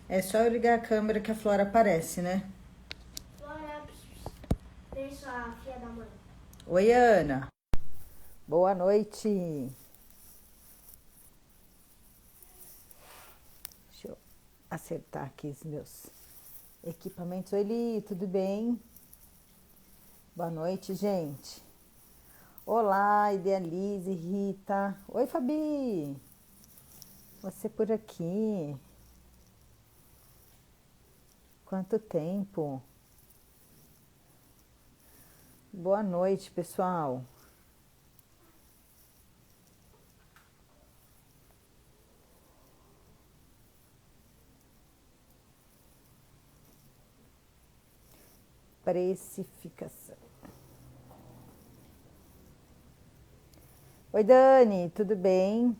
É só eu ligar a câmera que a Flora aparece, né? Flora, vem sua filha da mãe. Oi, Ana. Boa noite. Deixa eu acertar aqui os meus equipamentos. Oi, Li, tudo bem? Boa noite, gente. Olá, Idealize, Rita. Oi, Fabi. Você por aqui. Quanto tempo? Boa noite, pessoal. Precificação. Oi, Dani, tudo bem?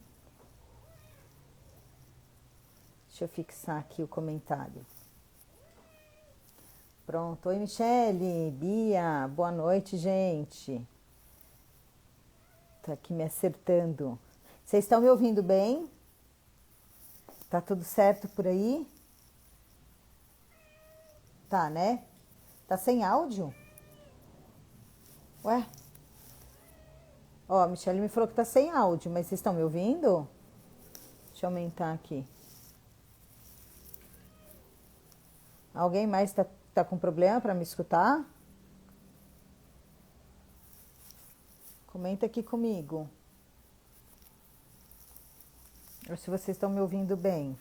Deixa eu fixar aqui o comentário. Pronto. Oi, Michele, Bia, boa noite, gente. Tô aqui me acertando. Vocês estão me ouvindo bem? Tá tudo certo por aí? Tá, né? Tá sem áudio? Ué? Ó, a Michele me falou que tá sem áudio, mas vocês estão me ouvindo? Deixa eu aumentar aqui. Alguém mais tá com problema para me escutar? Comenta aqui comigo. Ou se vocês estão me ouvindo bem.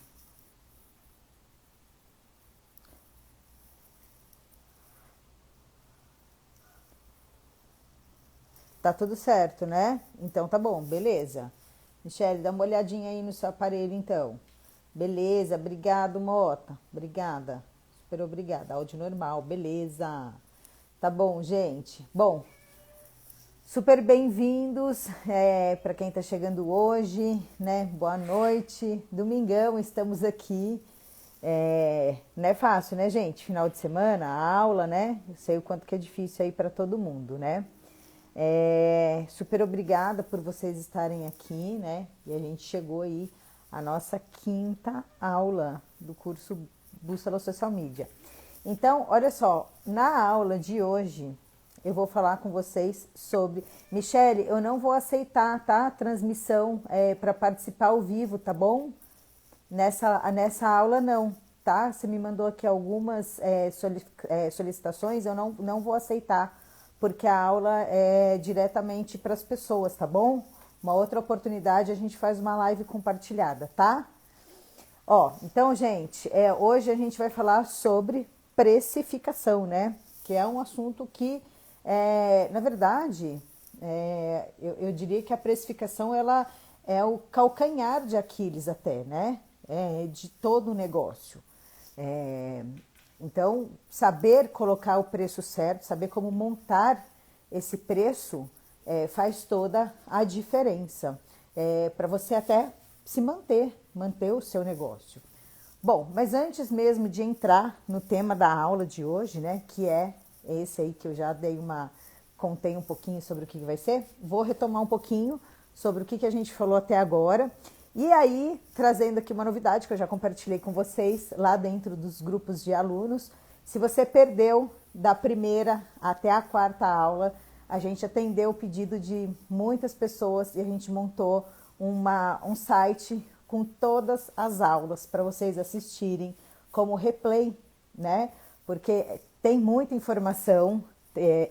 Tá tudo certo, né? Então tá bom, beleza. Michele, dá uma olhadinha aí no seu aparelho então. Beleza, obrigado, Mota. Obrigada. Super obrigada. Áudio normal, beleza. Tá bom, gente. Bom, super bem-vindos para quem está chegando hoje, né? Boa noite. Domingão, estamos aqui. Não é fácil, né, gente? Final de semana, aula, né? Eu sei o quanto que é difícil aí para todo mundo, né? Super obrigada por vocês estarem aqui, né? E a gente chegou aí à nossa quinta aula do curso Bússola Social Media. Então, olha só, na aula de hoje eu vou falar com vocês sobre... Michele, eu não vou aceitar, tá? Transmissão para participar ao vivo, tá bom? Nessa aula não, tá? Você me mandou aqui algumas solicitações, eu não vou aceitar, porque a aula é diretamente para as pessoas, tá bom? Uma outra oportunidade a gente faz uma live compartilhada, tá? Ó, então, gente, hoje a gente vai falar sobre precificação, né? Que é um assunto que, na verdade, eu diria que a precificação ela é o calcanhar de Aquiles até, né? De todo o negócio. Então, saber colocar o preço certo, saber como montar esse preço faz toda a diferença para você até se manter o seu negócio. Bom, mas antes mesmo de entrar no tema da aula de hoje, né, que é esse aí que eu já contei um pouquinho sobre o que vai ser, vou retomar um pouquinho sobre o que a gente falou até agora. E aí, trazendo aqui uma novidade que eu já compartilhei com vocês lá dentro dos grupos de alunos. Se você perdeu da primeira até a quarta aula, a gente atendeu o pedido de muitas pessoas e a gente montou um site com todas as aulas para vocês assistirem como replay, né? Porque tem muita informação,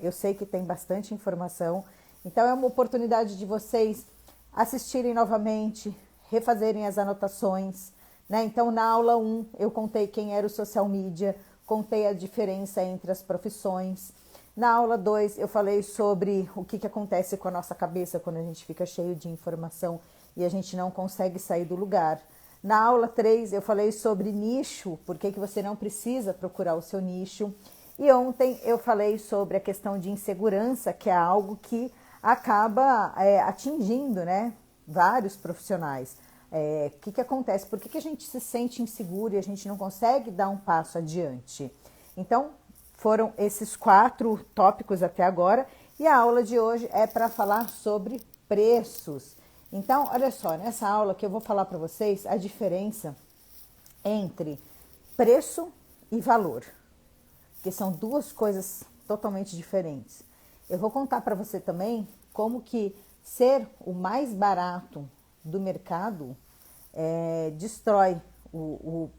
eu sei que tem bastante informação, então é uma oportunidade de vocês assistirem novamente, refazerem as anotações, né? Então, na aula 1, eu contei quem era o social media, contei a diferença entre as profissões. Na aula 2, eu falei sobre o que acontece com a nossa cabeça quando a gente fica cheio de informação e a gente não consegue sair do lugar. Na aula 3, eu falei sobre nicho, por que você não precisa procurar o seu nicho. E ontem eu falei sobre a questão de insegurança, que é algo que acaba atingindo, né, vários profissionais. O que acontece? Por que a gente se sente inseguro e a gente não consegue dar um passo adiante? Então, foram esses 4 tópicos até agora e a aula de hoje é para falar sobre preços. Então, olha só, nessa aula que eu vou falar para vocês a diferença entre preço e valor, que são duas coisas totalmente diferentes. Eu vou contar para você também como que ser o mais barato do mercado destrói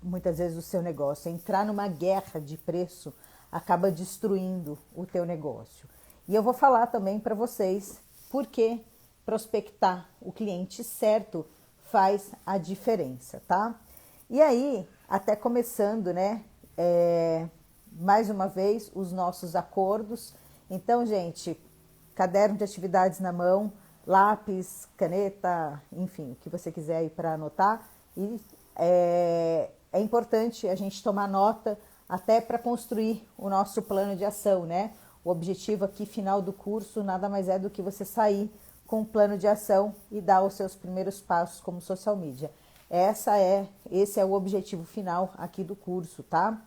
muitas vezes o seu negócio. Entrar numa guerra de preço acaba destruindo o teu negócio. E eu vou falar também para vocês por que prospectar o cliente certo faz a diferença, tá? E aí, até começando, né, mais uma vez, os nossos acordos. Então, gente, caderno de atividades na mão, lápis, caneta, enfim, o que você quiser aí para anotar. E é importante a gente tomar nota até para construir o nosso plano de ação, né? O objetivo aqui final do curso nada mais é do que você sair com um plano de ação e dar os seus primeiros passos como social media. Esse é o objetivo final aqui do curso, tá?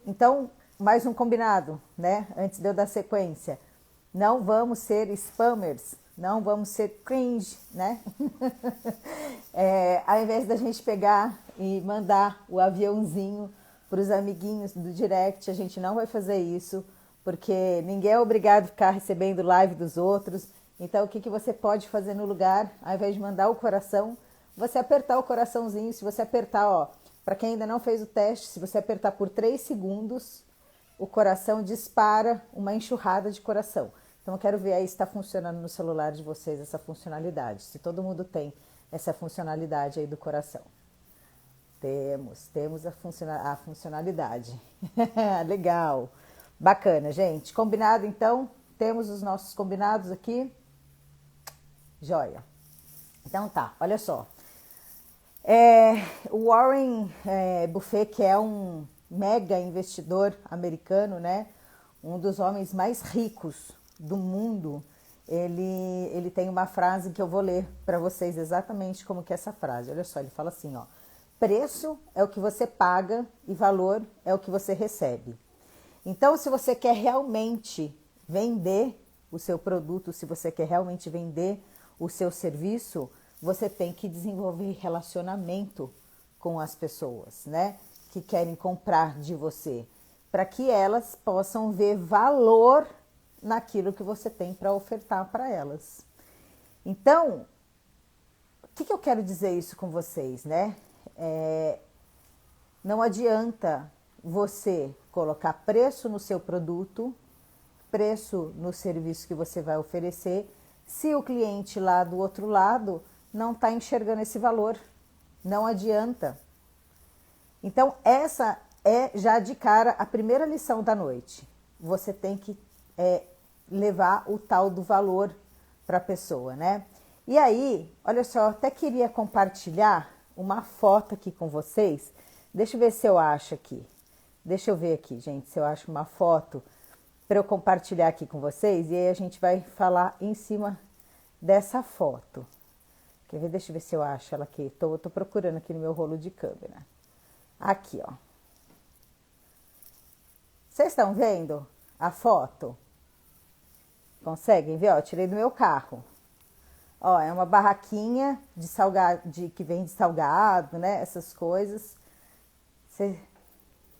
Então, mais um combinado, né? Antes de eu dar sequência. Não vamos ser spammers, não vamos ser cringe, né? Ao invés da gente pegar e mandar o aviãozinho para os amiguinhos do direct, a gente não vai fazer isso, porque ninguém é obrigado a ficar recebendo live dos outros. Então, o que você pode fazer no lugar? Ao invés de mandar o coração, você apertar o coraçãozinho. Se você apertar, ó, para quem ainda não fez o teste, se você apertar por 3 segundos, o coração dispara uma enxurrada de coração. Então, eu quero ver aí se está funcionando no celular de vocês essa funcionalidade. Se todo mundo tem essa funcionalidade aí do coração. Temos a funcionalidade. Legal. Bacana, gente. Combinado, então? Temos os nossos combinados aqui? Joia. Então tá, olha só. O Warren Buffett, que é um mega investidor americano, né? Um dos homens mais ricos do mundo, ele tem uma frase que eu vou ler para vocês exatamente como que é essa frase. Olha só, ele fala assim, ó: preço é o que você paga e valor é o que você recebe. Então, se você quer realmente vender o seu produto, se você quer realmente vender o seu serviço, você tem que desenvolver relacionamento com as pessoas, né, que querem comprar de você, para que elas possam ver valor naquilo que você tem para ofertar para elas. Então, o que eu quero dizer isso com vocês, né? Não adianta você colocar preço no seu produto, preço no serviço que você vai oferecer, se o cliente lá do outro lado não está enxergando esse valor. Não adianta. Então, essa é já de cara a primeira lição da noite. Você tem que levar o tal do valor para a pessoa, né? E aí, olha só, eu até queria compartilhar uma foto aqui com vocês. Deixa eu ver se eu acho aqui. Deixa eu ver aqui, gente, se eu acho uma foto para eu compartilhar aqui com vocês. E aí a gente vai falar em cima dessa foto. Quer ver? Deixa eu ver se eu acho ela aqui. Tô procurando aqui no meu rolo de câmera. Aqui, ó. Vocês estão vendo a foto? Conseguem ver? Ó, eu tirei do meu carro. Ó, é uma barraquinha de salgado, que vende salgado, né? Essas coisas. Você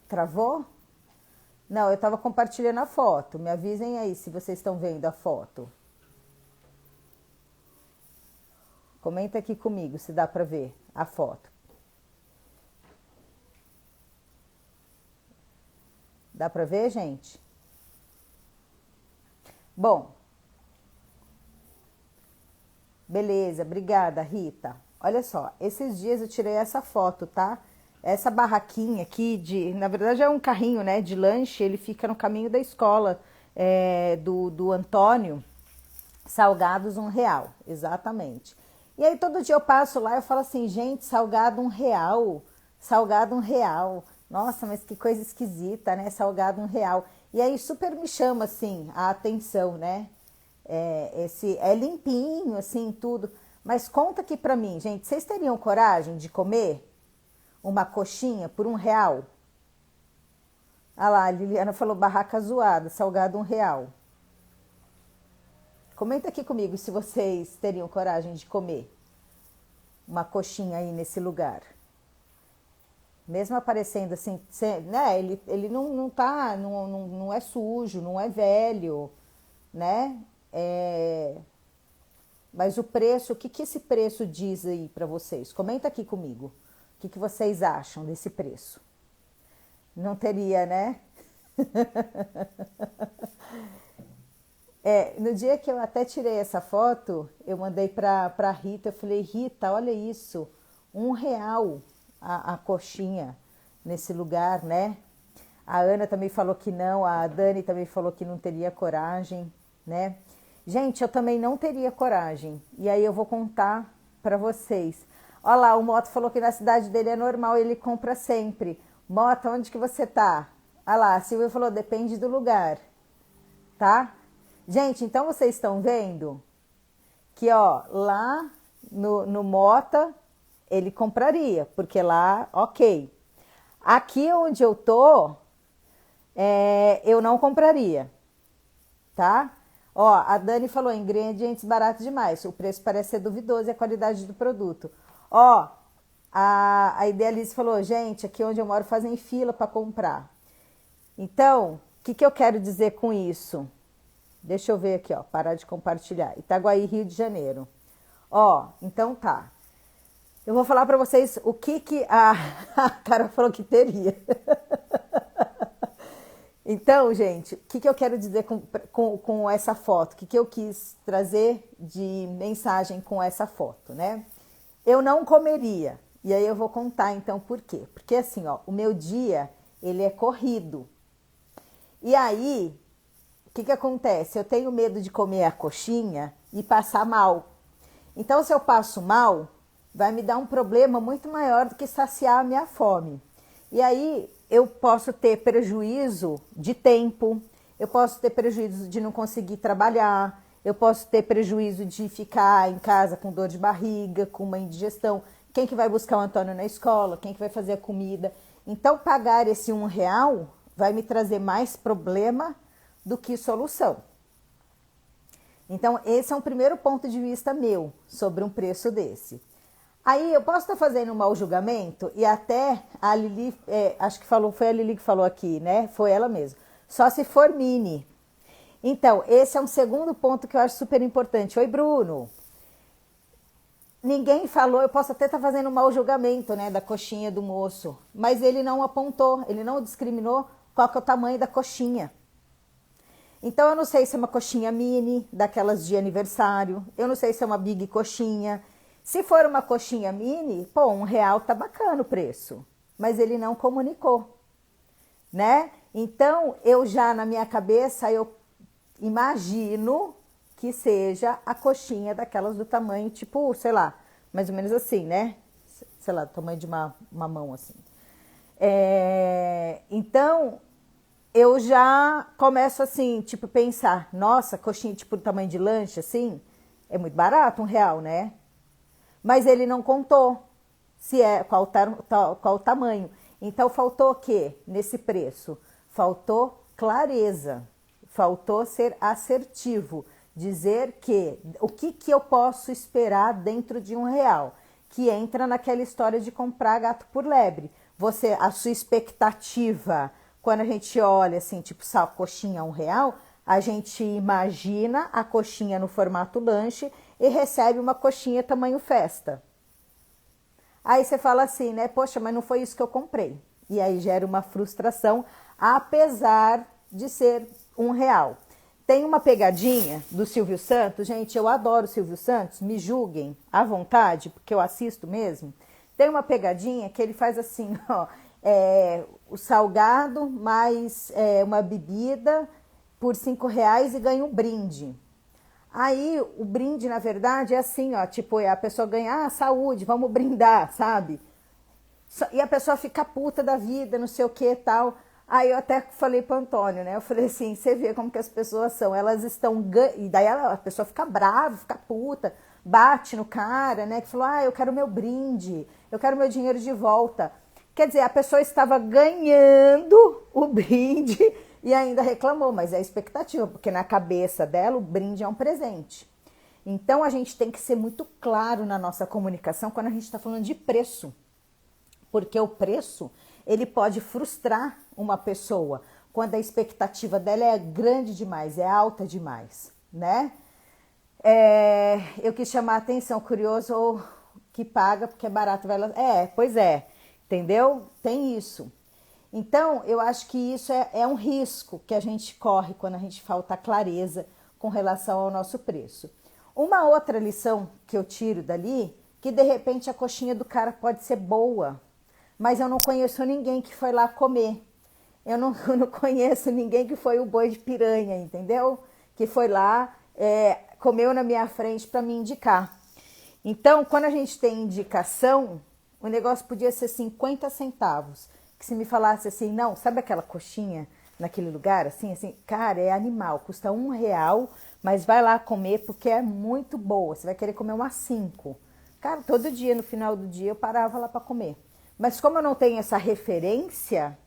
travou? Não, eu estava compartilhando a foto. Me avisem aí se vocês estão vendo a foto. Comenta aqui comigo se dá para ver a foto. Dá para ver, gente? Bom. Beleza, obrigada, Rita. Olha só, esses dias eu tirei essa foto, tá? Essa barraquinha aqui, na verdade é um carrinho, né, de lanche, ele fica no caminho da escola do Antônio, salgados R$1, exatamente. E aí todo dia eu passo lá e eu falo assim, gente, salgado R$1, salgado R$1. Nossa, mas que coisa esquisita, né, salgado R$1. E aí super me chama, assim, a atenção, né, é limpinho, assim, tudo. Mas conta aqui pra mim, gente, vocês teriam coragem de comer uma coxinha por R$1? Ah lá, a Liliana falou barraca zoada, salgado R$1. Comenta aqui comigo se vocês teriam coragem de comer uma coxinha aí nesse lugar. Mesmo aparecendo assim, né? Ele não tá, não é sujo, não é velho, né? Mas o preço, o que esse preço diz aí para vocês? Comenta aqui comigo. O que vocês acham desse preço? Não teria, né? No dia que eu até tirei essa foto, eu mandei pra Rita, eu falei, Rita, olha isso, R$ 1 a coxinha nesse lugar, né? A Ana também falou que não, a Dani também falou que não teria coragem, né? Gente, eu também não teria coragem. E aí eu vou contar pra vocês. Olha lá, o Mota falou que na cidade dele é normal, ele compra sempre. Mota, onde que você tá? Olha lá, a Silvia falou, depende do lugar, tá? Gente, então vocês estão vendo que, ó, lá no Mota ele compraria, porque lá, ok. Aqui onde eu tô, eu não compraria, tá? Ó, a Dani falou, ingredientes baratos demais, o preço parece ser duvidoso e a qualidade do produto. Ó, a Idealize falou, gente, aqui onde eu moro fazem fila para comprar. Então, o que eu quero dizer com isso? Deixa eu ver aqui, ó, parar de compartilhar. Itaguaí, Rio de Janeiro. Ó, então tá. Eu vou falar para vocês o que a Cara falou que teria. Então, gente, o que eu quero dizer com essa foto? O que eu quis trazer de mensagem com essa foto, né? Eu não comeria. E aí eu vou contar, então, por quê? Porque assim, ó, o meu dia, ele é corrido. E aí, o que acontece? Eu tenho medo de comer a coxinha e passar mal. Então, se eu passo mal, vai me dar um problema muito maior do que saciar a minha fome. E aí, eu posso ter prejuízo de tempo, eu posso ter prejuízo de não conseguir trabalhar, eu posso ter prejuízo de ficar em casa com dor de barriga, com uma indigestão. Quem que vai buscar o Antônio na escola? Quem que vai fazer a comida? Então, pagar esse R$ 1 vai me trazer mais problema do que solução. Então, esse é um primeiro ponto de vista meu sobre um preço desse. Aí eu posso estar fazendo um mau julgamento e até a Lili, acho que foi a Lili que falou aqui, né? Foi ela mesma. Só se for mini. Então, esse é um segundo ponto que eu acho super importante. Oi, Bruno. Ninguém falou, eu posso até estar fazendo um mau julgamento, né, da coxinha do moço, mas ele não apontou, ele não discriminou qual que é o tamanho da coxinha. Então, eu não sei se é uma coxinha mini, daquelas de aniversário, eu não sei se é uma big coxinha. Se for uma coxinha mini, pô, R$ 1 tá bacana o preço, mas ele não comunicou, né? Então, eu já na minha cabeça, eu imagino que seja a coxinha daquelas do tamanho, tipo, sei lá, mais ou menos assim, né? Sei lá, do tamanho de uma mão, assim. Então, eu já começo assim, tipo, pensar, nossa, coxinha tipo do tamanho de lanche, assim, é muito barato, R$ 1, né? Mas ele não contou qual o tamanho. Então, faltou o quê nesse preço? Faltou clareza, faltou ser assertivo, dizer que o que eu posso esperar dentro de R$ 1, que entra naquela história de comprar gato por lebre. A sua expectativa, quando a gente olha assim, tipo, coxinha R$ 1, a gente imagina a coxinha no formato lanche e recebe uma coxinha tamanho festa. Aí você fala assim, né? Poxa, mas não foi isso que eu comprei. E aí gera uma frustração, apesar de ser R$ 1. Tem uma pegadinha do Silvio Santos, gente, eu adoro o Silvio Santos, me julguem à vontade, porque eu assisto mesmo. Tem uma pegadinha que ele faz assim, ó, o salgado mais uma bebida por R$ 5 e ganha um brinde. Aí o brinde, na verdade, é assim, ó, tipo, a pessoa ganha, saúde, vamos brindar, sabe? E a pessoa fica puta da vida, não sei o que e tal. Aí eu até falei pro Antônio, né? Eu falei assim, você vê como que as pessoas são, elas estão... E daí a pessoa fica brava, fica puta, bate no cara, né? Que falou, eu quero meu brinde, eu quero meu dinheiro de volta. Quer dizer, a pessoa estava ganhando o brinde e ainda reclamou, mas é a expectativa, porque na cabeça dela o brinde é um presente. Então a gente tem que ser muito claro na nossa comunicação quando a gente está falando de preço. porque o preço, ele pode frustrar uma pessoa quando a expectativa dela é grande demais, é alta demais, né? Eu quis chamar a atenção, curioso que paga porque é barato, vai lá. Pois é, entendeu? Tem isso. Então, eu acho que isso é um risco que a gente corre quando a gente falta clareza com relação ao nosso preço. Uma outra lição que eu tiro dali, que de repente a coxinha do cara pode ser boa, mas eu não conheço ninguém que foi lá comer. Eu não conheço ninguém que foi o boi de piranha, entendeu? Que foi lá, comeu na minha frente para me indicar. Então, quando a gente tem indicação, o negócio podia ser 50 centavos. Que se me falasse assim, não, sabe aquela coxinha naquele lugar, assim, cara, é animal, custa R$1, mas vai lá comer porque é muito boa, você vai querer comer umas 5. Cara, todo dia, no final do dia, eu parava lá para comer. Mas como eu não tenho essa referência,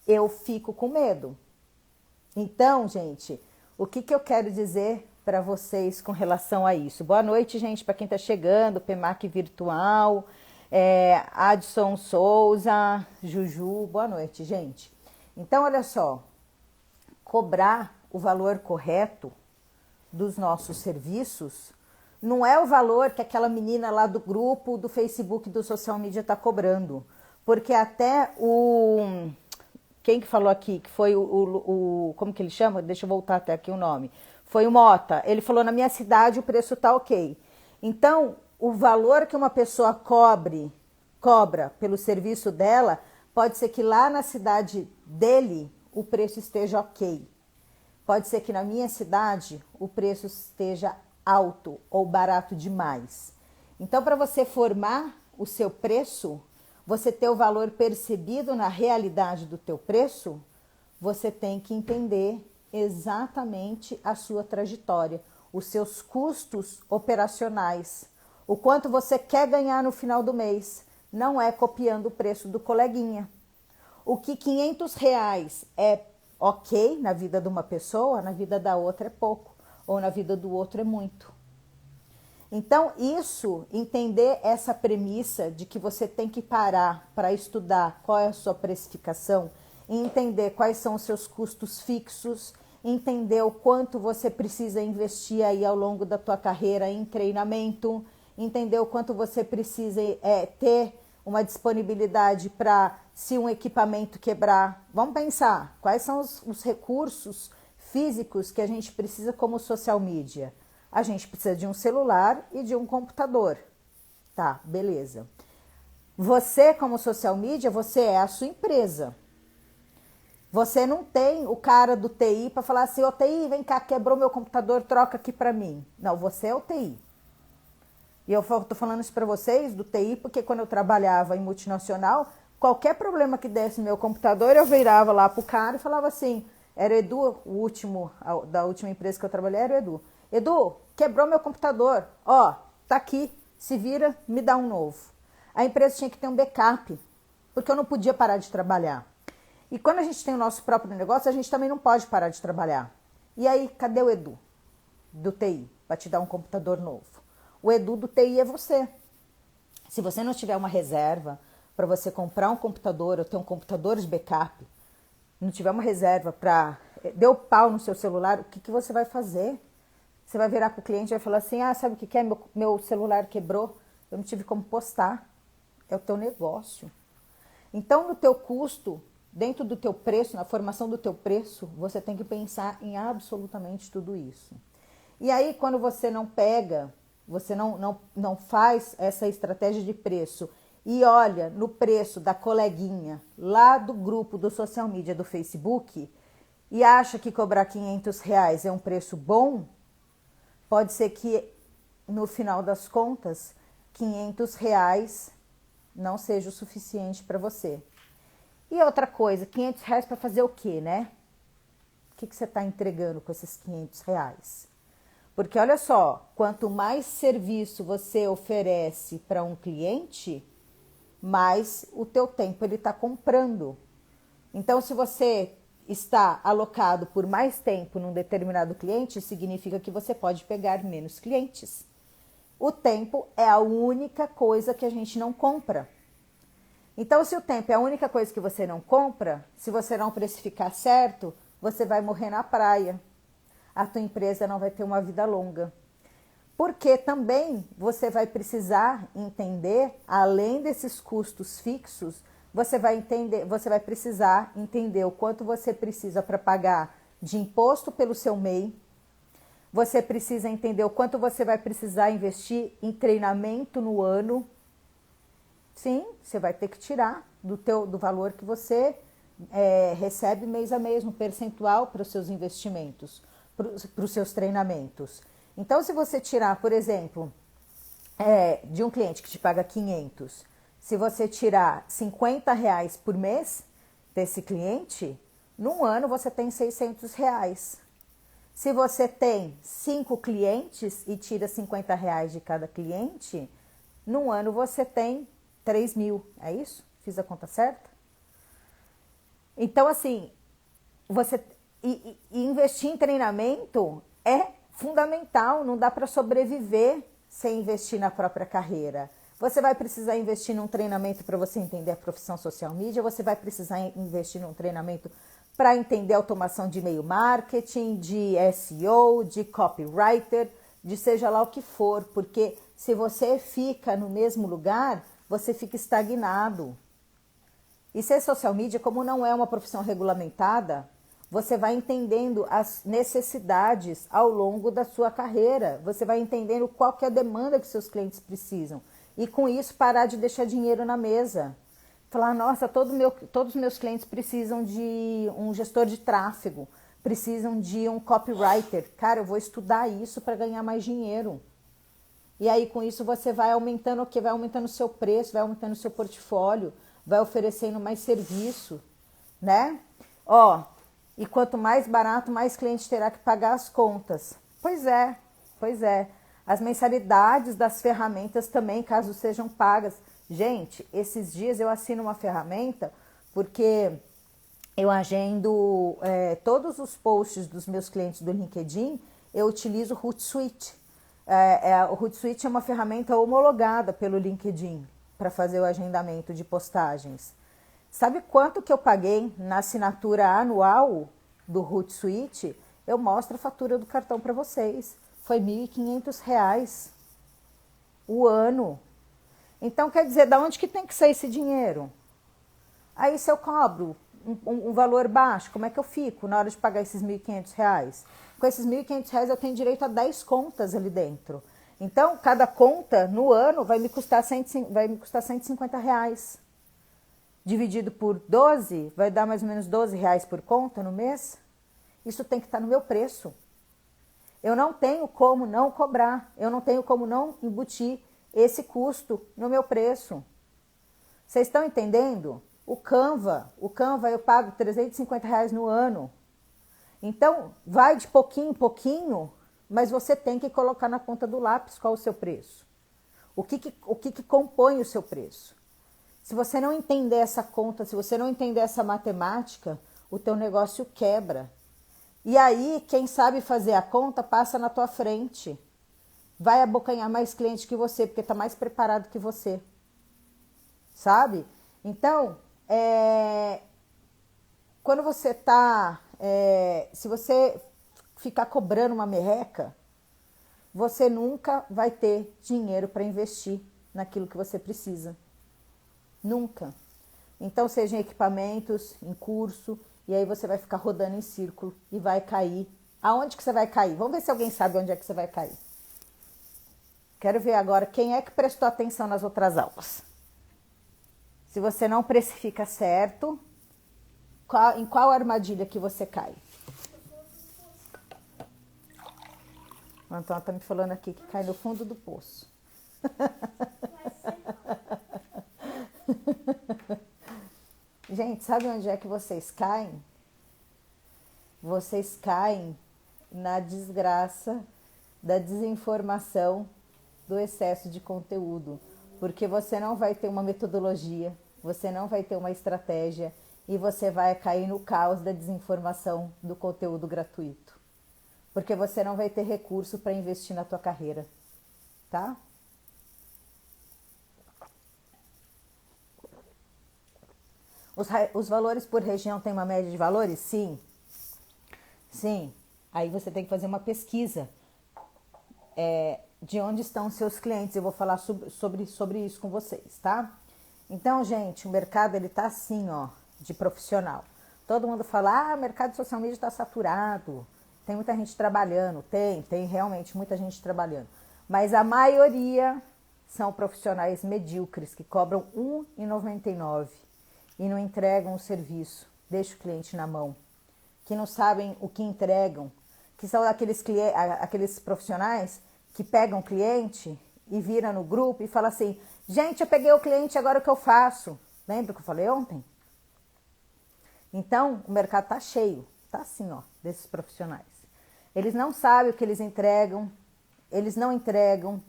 eu fico com medo. Então, gente, o que eu quero dizer para vocês com relação a isso? Boa noite, gente, para quem está chegando, PEMAC Virtual, Adson Souza, Juju, boa noite, gente. Então, olha só, cobrar o valor correto dos nossos serviços não é o valor que aquela menina lá do grupo, do Facebook, do social media está cobrando. Porque até quem que falou aqui, que foi como que ele chama? Deixa eu voltar até aqui o nome. Foi o Mota. Ele falou, na minha cidade o preço tá ok. Então, o valor que uma pessoa cobra pelo serviço dela, pode ser que lá na cidade dele o preço esteja ok. Pode ser que na minha cidade o preço esteja alto ou barato demais. Então, para você formar o seu preço, você ter o valor percebido na realidade do teu preço, você tem que entender exatamente a sua trajetória, os seus custos operacionais, o quanto você quer ganhar no final do mês. Não é copiando o preço do coleguinha. O que R$500 é ok na vida de uma pessoa, na vida da outra é pouco, ou na vida do outro é muito. Então, entender essa premissa de que você tem que parar para estudar qual é a sua precificação, entender quais são os seus custos fixos, entender o quanto você precisa investir aí ao longo da tua carreira em treinamento, entender o quanto você precisa ter uma disponibilidade para, se um equipamento quebrar, vamos pensar quais são os recursos físicos que a gente precisa como social media. A gente precisa de um celular e de um computador. Tá, beleza. Você, como social media, você é a sua empresa. Você não tem o cara do TI para falar assim, ô TI, vem cá, quebrou meu computador, troca aqui para mim. Não, você é o TI. E eu tô falando isso para vocês do TI, porque quando eu trabalhava em multinacional, qualquer problema que desse no meu computador, eu virava lá pro cara e falava assim, era o Edu, da última empresa que eu trabalhei, era o Edu. Edu, quebrou meu computador, ó, tá aqui, se vira, me dá um novo. A empresa tinha que ter um backup, porque eu não podia parar de trabalhar. E quando a gente tem o nosso próprio negócio, a gente também não pode parar de trabalhar. E aí, cadê o Edu do TI para te dar um computador novo? O Edu do TI é você. Se você não tiver uma reserva para você comprar um computador ou ter um computador de backup, não tiver uma reserva para... Deu pau no seu celular, o que você vai fazer? Você vai virar para o cliente e vai falar assim, sabe o que é? Meu celular quebrou, eu não tive como postar. É o teu negócio. Então, no teu custo, dentro do teu preço, na formação do teu preço, você tem que pensar em absolutamente tudo isso. E aí, quando você não pega, você não faz essa estratégia de preço e olha no preço da coleguinha lá do grupo do social media do Facebook e acha que cobrar R$500 é um preço bom, pode ser que no final das contas R$500 não seja o suficiente para você. E outra coisa, R$500 para fazer o quê, né? O que você está entregando com esses R$500? Porque olha só, quanto mais serviço você oferece para um cliente, mais o teu tempo ele está comprando. Então, se você está alocado por mais tempo num determinado cliente, significa que você pode pegar menos clientes. O tempo é a única coisa que a gente não compra. Então, se o tempo é a única coisa que você não compra, se você não precificar certo, você vai morrer na praia. A tua empresa não vai ter uma vida longa. Porque também você vai precisar entender, além desses custos fixos, você vai precisar entender o quanto você precisa para pagar de imposto pelo seu MEI. Você precisa entender o quanto você vai precisar investir em treinamento no ano. Sim, você vai ter que tirar do valor que você recebe mês a mês, um percentual para os seus investimentos, para os seus treinamentos. Então, se você tirar, por exemplo, de um cliente que te paga 500, se você tirar R$ 50 por mês desse cliente, num ano você tem R$ 600. Se você tem 5 clientes e tira R$ 50 de cada cliente, num ano você tem 3.000, é isso? Fiz a conta certa? Então, assim, investir em treinamento é fundamental, não dá para sobreviver sem investir na própria carreira. Você vai precisar investir num treinamento para você entender a profissão social media, você vai precisar investir num treinamento para entender automação de e-mail marketing, de SEO, de copywriter, de seja lá o que for, porque se você fica no mesmo lugar, você fica estagnado. E ser social media, como não é uma profissão regulamentada, você vai entendendo as necessidades ao longo da sua carreira. Você vai entendendo qual que é a demanda que seus clientes precisam. E com isso parar de deixar dinheiro na mesa. Falar, nossa, todos os meus clientes precisam de um gestor de tráfego, precisam de um copywriter. Cara, eu vou estudar isso para ganhar mais dinheiro. E aí com isso você vai aumentando o quê? Vai aumentando o seu preço, vai aumentando o seu portfólio, vai oferecendo mais serviço, né? E quanto mais barato, mais cliente terá que pagar as contas. Pois é. As mensalidades das ferramentas também, caso sejam pagas. Gente, esses dias eu assino uma ferramenta porque eu agendo todos os posts dos meus clientes do LinkedIn, eu utilizo o Hootsuite. O Hootsuite é uma ferramenta homologada pelo LinkedIn para fazer o agendamento de postagens. Sabe quanto que eu paguei na assinatura anual do Hootsuite? Eu mostro a fatura do cartão para vocês. Foi R$ 1.500 o ano. Então, quer dizer, da onde que tem que sair esse dinheiro? Aí, se eu cobro um valor baixo, como é que eu fico na hora de pagar esses R$ 1.500? Com esses R$ 1.500 eu tenho direito a 10 contas ali dentro. Então, cada conta no ano vai me custar R$ 150. Dividido por 12, vai dar mais ou menos R$ 12 por conta no mês. Isso tem que estar no meu preço. Eu não tenho como não cobrar, eu não tenho como não embutir esse custo no meu preço. Vocês estão entendendo? O Canva eu pago R$ 350 no ano. Então, vai de pouquinho em pouquinho, mas você tem que colocar na ponta do lápis qual o seu preço. O que compõe o seu preço. Se você não entender essa conta, se você não entender essa matemática, o teu negócio quebra. E aí, quem sabe fazer a conta passa na tua frente. Vai abocanhar mais cliente que você, porque está mais preparado que você. Sabe? Então, quando você está... se você ficar cobrando uma merreca, você nunca vai ter dinheiro para investir naquilo que você precisa. Nunca. Então, seja em equipamentos, em curso, e aí você vai ficar rodando em círculo e vai cair. Aonde que você vai cair? Vamos ver se alguém sabe onde é que você vai cair. Quero ver agora quem é que prestou atenção nas outras aulas. Se você não precifica certo, em qual armadilha que você cai? O Antônio está me falando aqui que cai no fundo do poço. Gente, sabe onde é que vocês caem? Vocês caem na desgraça da desinformação, do excesso de conteúdo, porque você não vai ter uma metodologia, você não vai ter uma estratégia e você vai cair no caos da desinformação do conteúdo gratuito, porque você não vai ter recurso para investir na tua carreira, tá? Os valores por região têm uma média de valores? Sim. Sim. Aí você tem que fazer uma pesquisa. De onde estão os seus clientes. Eu vou falar sobre isso com vocês, tá? Então, gente, o mercado, ele tá assim, ó, de profissional. Todo mundo fala, o mercado de social media está saturado. Tem muita gente trabalhando. Tem realmente muita gente trabalhando. Mas a maioria são profissionais medíocres que cobram R$ 1,99 e não entregam o serviço, deixam o cliente na mão, que não sabem o que entregam, que são aqueles profissionais que pegam o cliente e viram no grupo e falam assim, gente, eu peguei o cliente, agora o que eu faço? Lembra que eu falei ontem? Então, o mercado tá cheio, tá assim, ó, desses profissionais. Eles não sabem o que eles entregam, eles não entregam.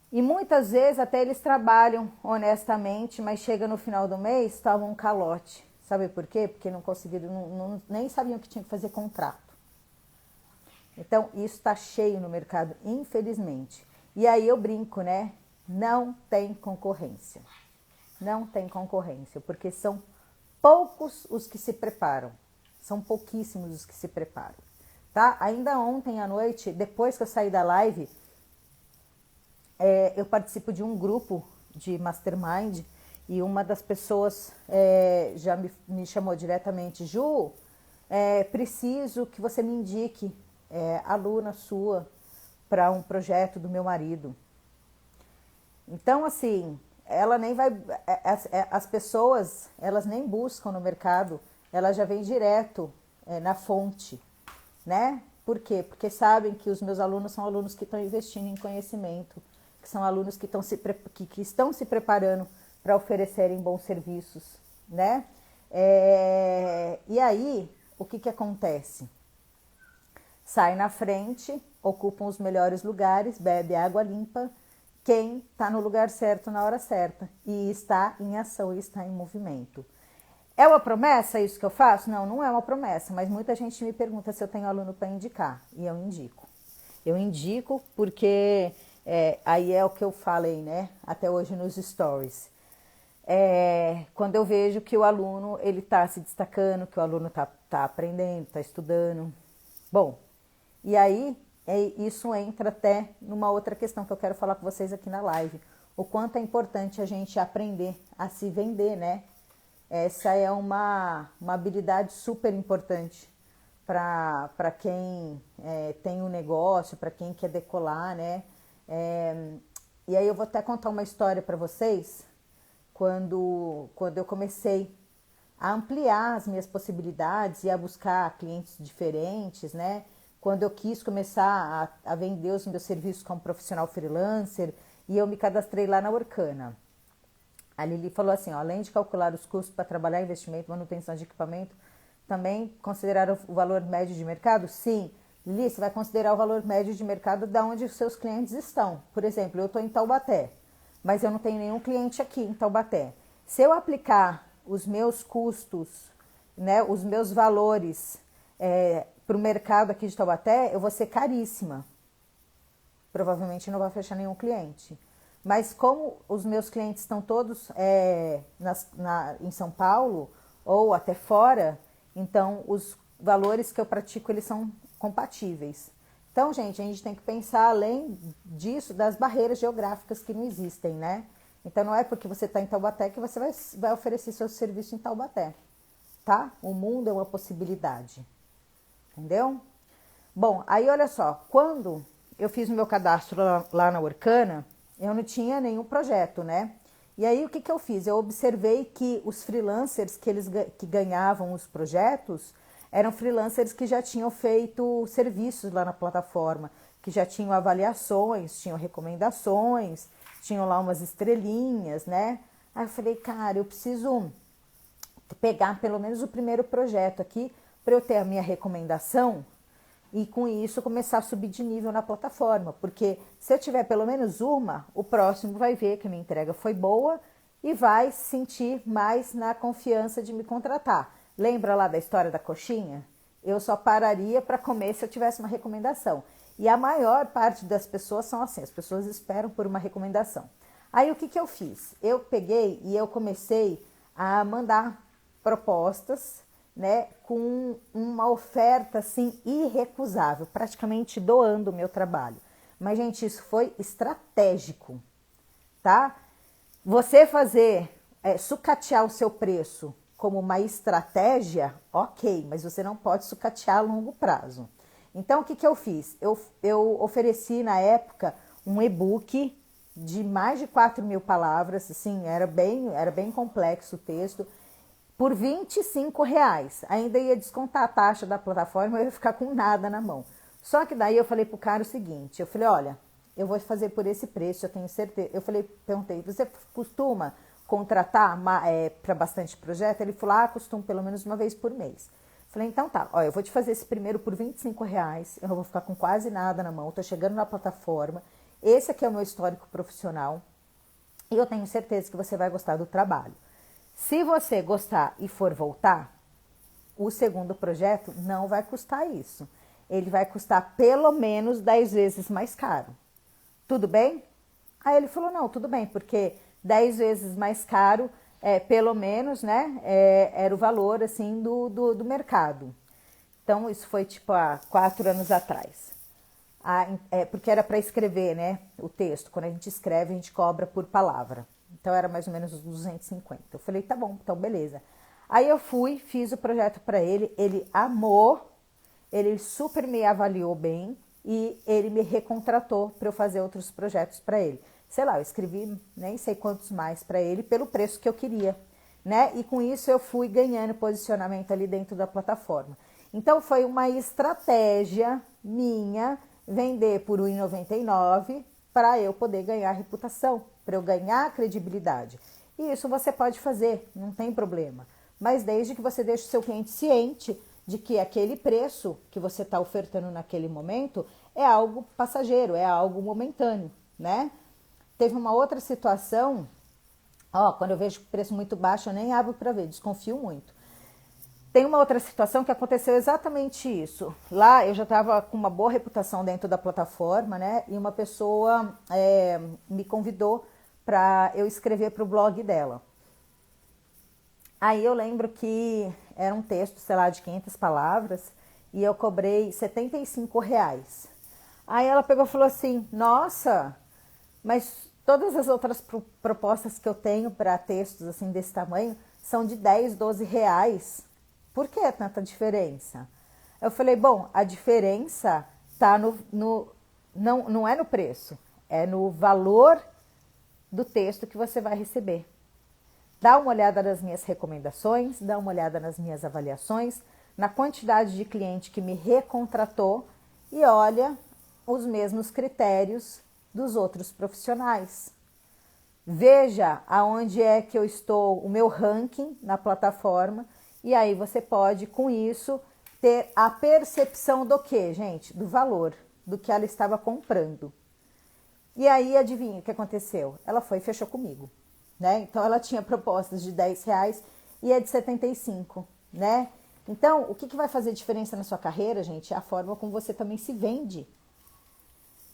E muitas vezes até eles trabalham honestamente, mas chega no final do mês, tomam um calote. Sabe por quê? Porque não conseguiram, nem sabiam que tinha que fazer contrato. Então, isso está cheio no mercado, infelizmente. E aí eu brinco, né? Não tem concorrência. Não tem concorrência, porque são poucos os que se preparam. São pouquíssimos os que se preparam. Tá? Ainda ontem à noite, depois que eu saí da live, eu participo de um grupo de mastermind e uma das pessoas já me chamou diretamente, Ju, preciso que você me indique aluna sua para um projeto do meu marido. Então, assim, ela nem vai, as pessoas, elas nem buscam no mercado, elas já vêm direto na fonte, né? Por quê? Porque sabem que os meus alunos são alunos que estão investindo em conhecimento, que são alunos que estão se preparando para oferecerem bons serviços, né? E aí, o que acontece? Sai na frente, ocupam os melhores lugares, bebe água limpa, quem está no lugar certo na hora certa e está em ação e está em movimento. É uma promessa isso que eu faço? Não, não é uma promessa, mas muita gente me pergunta se eu tenho aluno para indicar e eu indico. Eu indico porque aí é o que eu falei, né? Até hoje nos stories. Quando eu vejo que o aluno ele está se destacando, que o aluno tá aprendendo, está estudando. Bom, e aí isso entra até numa outra questão que eu quero falar com vocês aqui na live. O quanto é importante a gente aprender a se vender, né? Essa é uma habilidade super importante para quem tem um negócio, para quem quer decolar, né? E aí eu vou até contar uma história para vocês. Quando eu comecei a ampliar as minhas possibilidades e a buscar clientes diferentes, né? Quando eu quis começar a vender os meus serviços como profissional freelancer e eu me cadastrei lá na Orkana. A Lili falou assim, ó, além de calcular os custos para trabalhar investimento, manutenção de equipamento, também considerar o valor médio de mercado? Sim. Lili, você vai considerar o valor médio de mercado de onde os seus clientes estão. Por exemplo, eu estou em Taubaté, mas eu não tenho nenhum cliente aqui em Taubaté. Se eu aplicar os meus custos, né, os meus valores para o mercado aqui de Taubaté, eu vou ser caríssima. Provavelmente não vai fechar nenhum cliente. Mas como os meus clientes estão todos em São Paulo ou até fora, então os valores que eu pratico, eles são compatíveis. Então, gente, a gente tem que pensar além disso, das barreiras geográficas que não existem, né? Então, não é porque você está em Taubaté que você vai oferecer seu serviço em Taubaté, tá? O mundo é uma possibilidade, entendeu? Bom, aí olha só, quando eu fiz o meu cadastro lá na Orkana, eu não tinha nenhum projeto, né? E aí o que eu fiz? Eu observei que os freelancers que ganhavam os projetos eram freelancers que já tinham feito serviços lá na plataforma, que já tinham avaliações, tinham recomendações, tinham lá umas estrelinhas, né? Aí eu falei, cara, eu preciso pegar pelo menos o primeiro projeto aqui para eu ter a minha recomendação e com isso começar a subir de nível na plataforma, porque se eu tiver pelo menos uma, o próximo vai ver que a minha entrega foi boa e vai sentir mais na confiança de me contratar. Lembra lá da história da coxinha? Eu só pararia para comer se eu tivesse uma recomendação. E a maior parte das pessoas são assim, as pessoas esperam por uma recomendação. Aí o que eu fiz? Eu peguei e eu comecei a mandar propostas, né, com uma oferta assim irrecusável, praticamente doando o meu trabalho. Mas, gente, isso foi estratégico, tá? Você fazer, sucatear o seu preço como uma estratégia, ok, mas você não pode sucatear a longo prazo. Então, o que eu fiz? Eu ofereci na época um e-book de mais de 4.000 palavras, assim, era bem complexo o texto, por R$ 25. Ainda ia descontar a taxa da plataforma, eu ia ficar com nada na mão. Só que daí eu falei pro cara o seguinte, eu falei, olha, eu vou fazer por esse preço, eu tenho certeza. Eu falei, perguntei, você costuma contratar para bastante projeto? Ele falou, costumo pelo menos uma vez por mês. Falei, então tá, ó, eu vou te fazer esse primeiro por R$ 25, eu não vou ficar com quase nada na mão, tô chegando na plataforma, esse aqui é o meu histórico profissional e eu tenho certeza que você vai gostar do trabalho. Se você gostar e for voltar, o segundo projeto não vai custar isso. Ele vai custar pelo menos 10 vezes mais caro. Tudo bem? Aí ele falou, não, tudo bem, porque 10 vezes mais caro, pelo menos, né, era o valor, assim, do mercado. Então, isso foi, tipo, há 4 anos atrás. Porque era para escrever, né, o texto. Quando a gente escreve, a gente cobra por palavra. Então, era mais ou menos uns 250. Eu falei, tá bom, então beleza. Aí eu fui, fiz o projeto para ele amou, ele super me avaliou bem e ele me recontratou para eu fazer outros projetos para ele. Sei lá, eu escrevi nem sei quantos mais para ele pelo preço que eu queria, né? E com isso eu fui ganhando posicionamento ali dentro da plataforma. Então foi uma estratégia minha vender por R$ 1,99 para eu poder ganhar reputação, para eu ganhar credibilidade. E isso você pode fazer, não tem problema. Mas desde que você deixe o seu cliente ciente de que aquele preço que você está ofertando naquele momento é algo passageiro, é algo momentâneo, né? Teve uma outra situação, quando eu vejo preço muito baixo, eu nem abro para ver, desconfio muito. Tem uma outra situação que aconteceu exatamente isso. Lá eu já estava com uma boa reputação dentro da plataforma, né? E uma pessoa me convidou para eu escrever para o blog dela. Aí eu lembro que era um texto, sei lá, de 500 palavras e eu cobrei R$ 75. Aí ela pegou e falou assim, nossa, mas todas as outras propostas que eu tenho para textos assim desse tamanho são de 10, 12 reais. Por que tanta diferença? Eu falei, bom, a diferença tá não é no preço, é no valor do texto que você vai receber. Dá uma olhada nas minhas recomendações, dá uma olhada nas minhas avaliações, na quantidade de cliente que me recontratou e olha os mesmos critérios dos outros profissionais. Veja aonde é que eu estou, o meu ranking na plataforma, e aí você pode, com isso, ter a percepção do quê, gente? Do valor, do que ela estava comprando. E aí, adivinha o que aconteceu? Ela foi e fechou comigo, né? Então, ela tinha propostas de R$ 10 e é de 75, né? Então, o que vai fazer diferença na sua carreira, gente? É a forma como você também se vende.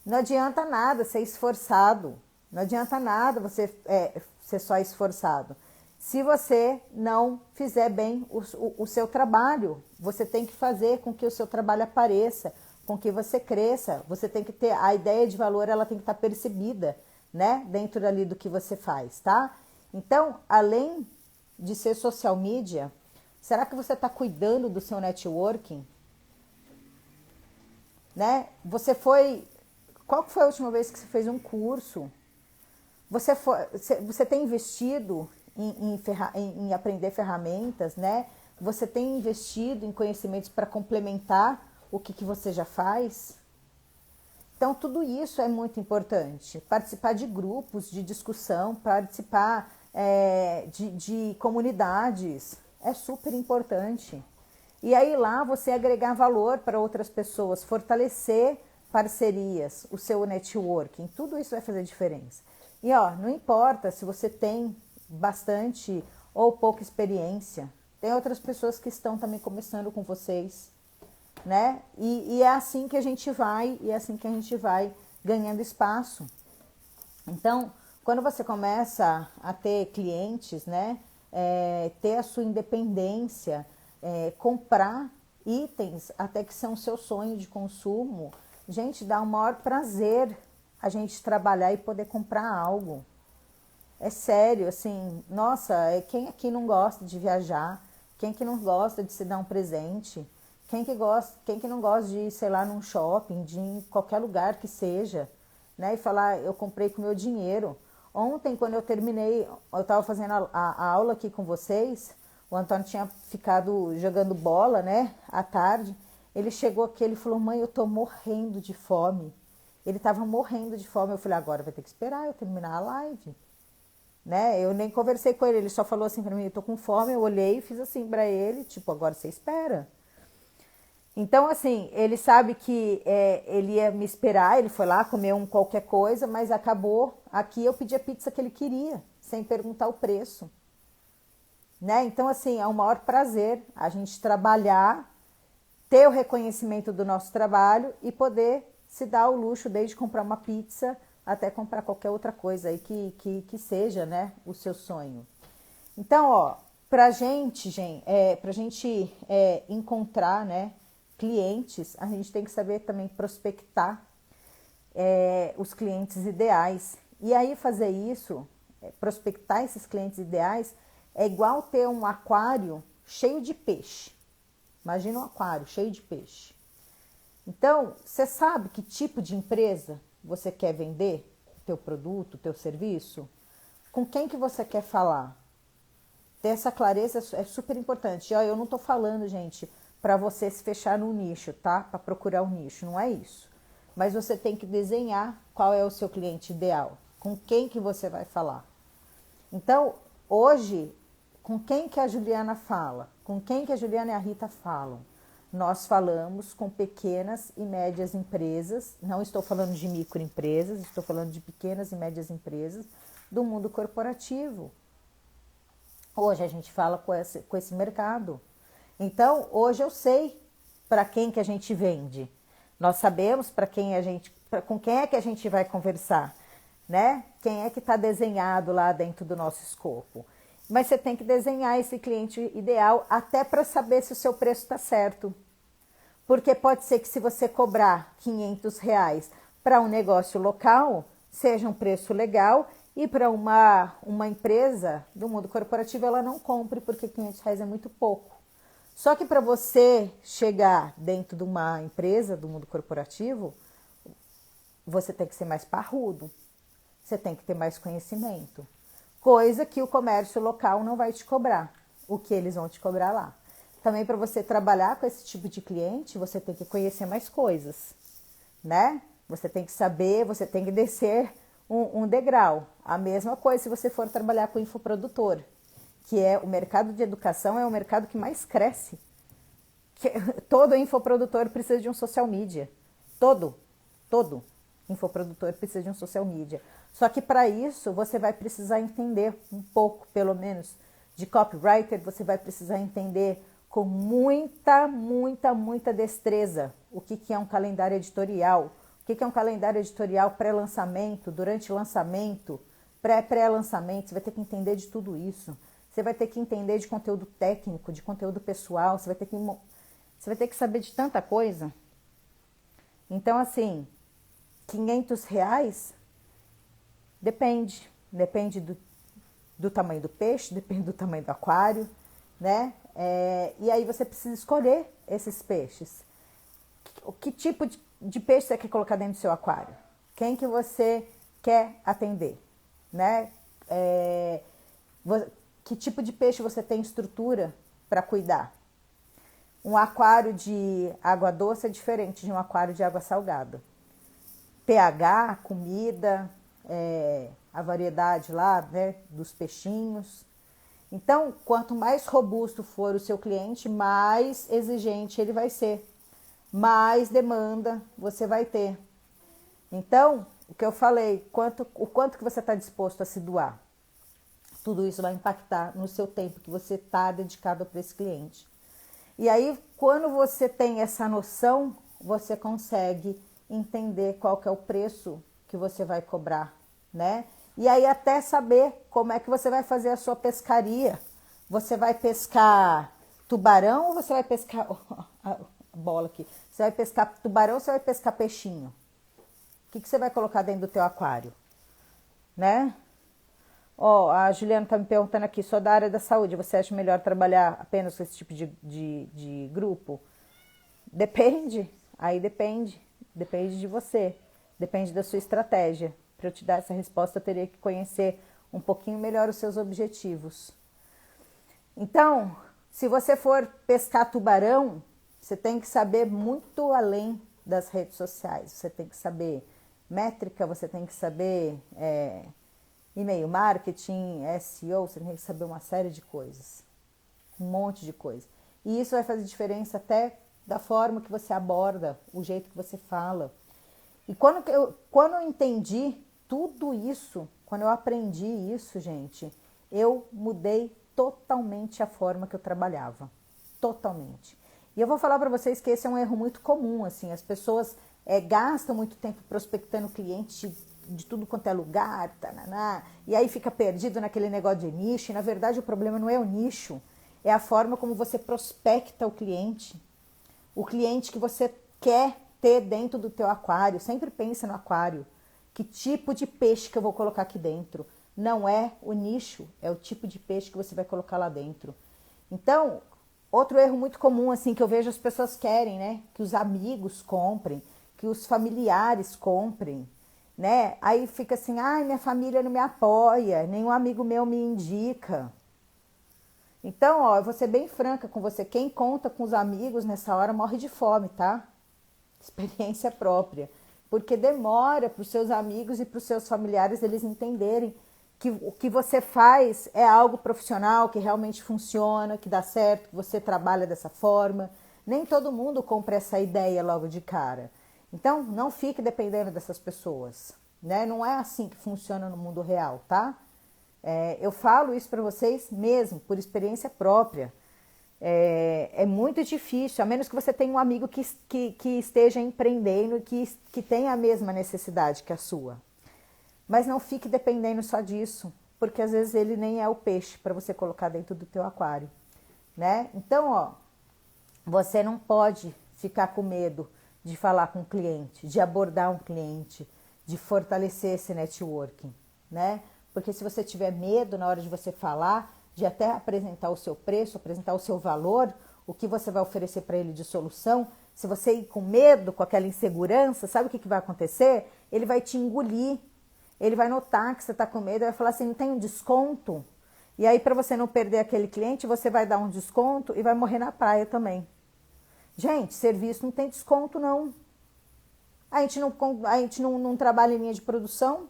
Não adianta nada ser esforçado, não adianta nada você ser só esforçado. Se você não fizer bem o seu trabalho, você tem que fazer com que o seu trabalho apareça, com que você cresça, você tem que ter, a ideia de valor, ela tem que estar percebida, né, dentro ali do que você faz, tá? Então, além de ser social media, será que você está cuidando do seu networking? Né? Qual foi a última vez que você fez um curso? Você tem investido em aprender ferramentas, né? Você tem investido em conhecimentos para complementar o que você já faz? Então, tudo isso é muito importante. Participar de grupos de discussão, participar de comunidades, é super importante. E aí lá você agregar valor para outras pessoas, fortalecer parcerias, o seu networking, tudo isso vai fazer diferença. E não importa se você tem bastante ou pouca experiência, tem outras pessoas que estão também começando com vocês, né? E é assim que a gente vai, ganhando espaço. Então, quando você começa a ter clientes, né? ter a sua independência, comprar itens até que são seu sonho de consumo. Gente, dá o maior prazer a gente trabalhar e poder comprar algo. É sério, assim, nossa, quem aqui não gosta de viajar? Quem que não gosta de se dar um presente? Quem que não gosta de ir, sei lá, num shopping, de ir em qualquer lugar que seja, né? E falar, eu comprei com meu dinheiro. Ontem, quando eu terminei, eu estava fazendo a aula aqui com vocês, o Antônio tinha ficado jogando bola, né, à tarde. Ele chegou aqui, ele falou, mãe, eu tô morrendo de fome. Ele estava morrendo de fome. Eu falei, agora vai ter que esperar eu terminar a live. Né? Eu nem conversei com ele, ele só falou assim para mim, eu tô com fome, eu olhei e fiz assim para ele, tipo, agora você espera. Então, assim, ele sabe que ele ia me esperar, ele foi lá comer qualquer coisa, mas acabou, aqui eu pedi a pizza que ele queria, sem perguntar o preço. Né? Então, assim, é o maior prazer a gente trabalhar, ter o reconhecimento do nosso trabalho e poder se dar o luxo desde comprar uma pizza até comprar qualquer outra coisa aí que seja, né, o seu sonho. Então, ó, pra gente encontrar, né, clientes, a gente tem que saber também prospectar os clientes ideais. E aí fazer isso, prospectar esses clientes ideais, é igual ter um aquário cheio de peixe. Imagina um aquário cheio de peixe. Então, você sabe que tipo de empresa você quer vender teu produto, teu serviço? Com quem que você quer falar? Ter essa clareza é super importante. Eu não tô falando, gente, para você se fechar no nicho, tá? Para procurar um nicho, não é isso. Mas você tem que desenhar qual é o seu cliente ideal, com quem que você vai falar. Então, hoje, com quem que a Juliana fala? Com quem que a Juliana e a Rita falam? Nós falamos com pequenas e médias empresas, não estou falando de microempresas, estou falando de pequenas e médias empresas do mundo corporativo. Hoje a gente fala com esse mercado. Então, hoje eu sei para quem que a gente vende. Nós sabemos com quem é que a gente vai conversar, né? Quem é que está desenhado lá dentro do nosso escopo. Mas você tem que desenhar esse cliente ideal até para saber se o seu preço está certo. Porque pode ser que se você cobrar R$500 para um negócio local, seja um preço legal, e para uma empresa do mundo corporativo ela não compre, porque R$500 é muito pouco. Só que para você chegar dentro de uma empresa do mundo corporativo, você tem que ser mais parrudo, você tem que ter mais conhecimento. Coisa que o comércio local não vai te cobrar, o que eles vão te cobrar lá. Também para você trabalhar com esse tipo de cliente, você tem que conhecer mais coisas, né? Você tem que saber, você tem que descer um degrau. A mesma coisa se você for trabalhar com infoprodutor, que é o mercado de educação, é o mercado que mais cresce. Todo infoprodutor precisa de um social media. Todo infoprodutor precisa de um social media. Só que para isso você vai precisar entender um pouco, pelo menos, de copywriter, você vai precisar entender com muita destreza o que é um calendário editorial, o que é um calendário editorial pré-lançamento, durante lançamento, pré-lançamento, você vai ter que entender de tudo isso. Você vai ter que entender de conteúdo técnico, de conteúdo pessoal, você vai ter que saber de tanta coisa. Então, assim, R$500 depende do tamanho do peixe, depende do tamanho do aquário, né? E aí você precisa escolher esses peixes. Que tipo de peixe você quer colocar dentro do seu aquário? Quem que você quer atender, né? Que tipo de peixe você tem estrutura para cuidar? Um aquário de água doce é diferente de um aquário de água salgada. pH, comida, a variedade lá, né, dos peixinhos. Então, quanto mais robusto for o seu cliente, mais exigente ele vai ser, mais demanda você vai ter. Então, o que eu falei, o quanto que você está disposto a se doar, tudo isso vai impactar no seu tempo que você está dedicado para esse cliente. E aí, quando você tem essa noção, você consegue entender qual que é o preço que você vai cobrar, né? E aí até saber como é que você vai fazer a sua pescaria, Você vai pescar tubarão ou você vai pescar a bola aqui? Você vai pescar tubarão ou você vai pescar peixinho? O que você vai colocar dentro do teu aquário? Né? Ó, a Juliana tá me perguntando aqui, sou da área da saúde, você acha melhor trabalhar apenas com esse tipo de grupo? Depende, aí depende de você, depende da sua estratégia. Para eu te dar essa resposta, eu teria que conhecer um pouquinho melhor os seus objetivos. Então, se você for pescar tubarão, você tem que saber muito além das redes sociais. Você tem que saber métrica, você tem que saber e-mail marketing, SEO, você tem que saber uma série de coisas. Um monte de coisa. E isso vai fazer diferença até da forma que você aborda, o jeito que você fala. E quando eu entendi tudo isso, quando eu aprendi isso, gente, eu mudei totalmente a forma que eu trabalhava. Totalmente. E eu vou falar para vocês que esse é um erro muito comum, assim, as pessoas gastam muito tempo prospectando cliente de tudo quanto é lugar, tananá, e aí fica perdido naquele negócio de nicho, e na verdade o problema não é o nicho, é a forma como você prospecta o cliente que você quer ter dentro do teu aquário. Sempre pensa no aquário, que tipo de peixe que eu vou colocar aqui dentro. Não é o nicho, é o tipo de peixe que você vai colocar lá dentro. Então, outro erro muito comum, assim, que eu vejo as pessoas querem, né? Que os amigos comprem, que os familiares comprem, né? Aí fica assim, ai, minha família não me apoia, nenhum amigo meu me indica. Então, ó, eu vou ser bem franca com você, quem conta com os amigos nessa hora morre de fome, tá? Experiência própria. Porque demora para os seus amigos e para os seus familiares eles entenderem que o que você faz é algo profissional, que realmente funciona, que dá certo, que você trabalha dessa forma. Nem todo mundo compra essa ideia logo de cara. Então, não fique dependendo dessas pessoas, né? Não é assim que funciona no mundo real, tá? Eu falo isso para vocês mesmo, por experiência própria. É muito difícil, a menos que você tenha um amigo que esteja empreendendo, que tenha a mesma necessidade que a sua. Mas não fique dependendo só disso, porque às vezes ele nem é o peixe para você colocar dentro do teu aquário, né? Então, ó, você não pode ficar com medo de falar com o cliente, de abordar um cliente, de fortalecer esse networking, né? Porque se você tiver medo na hora de você falar, de até apresentar o seu preço, apresentar o seu valor, o que você vai oferecer para ele de solução, se você ir com medo, com aquela insegurança, sabe o que vai acontecer? Ele vai te engolir, ele vai notar que você está com medo, vai falar assim, não tem um desconto? E aí, para você não perder aquele cliente, você vai dar um desconto e vai morrer na praia também. Gente, serviço não tem desconto, não. A gente não trabalha em linha de produção,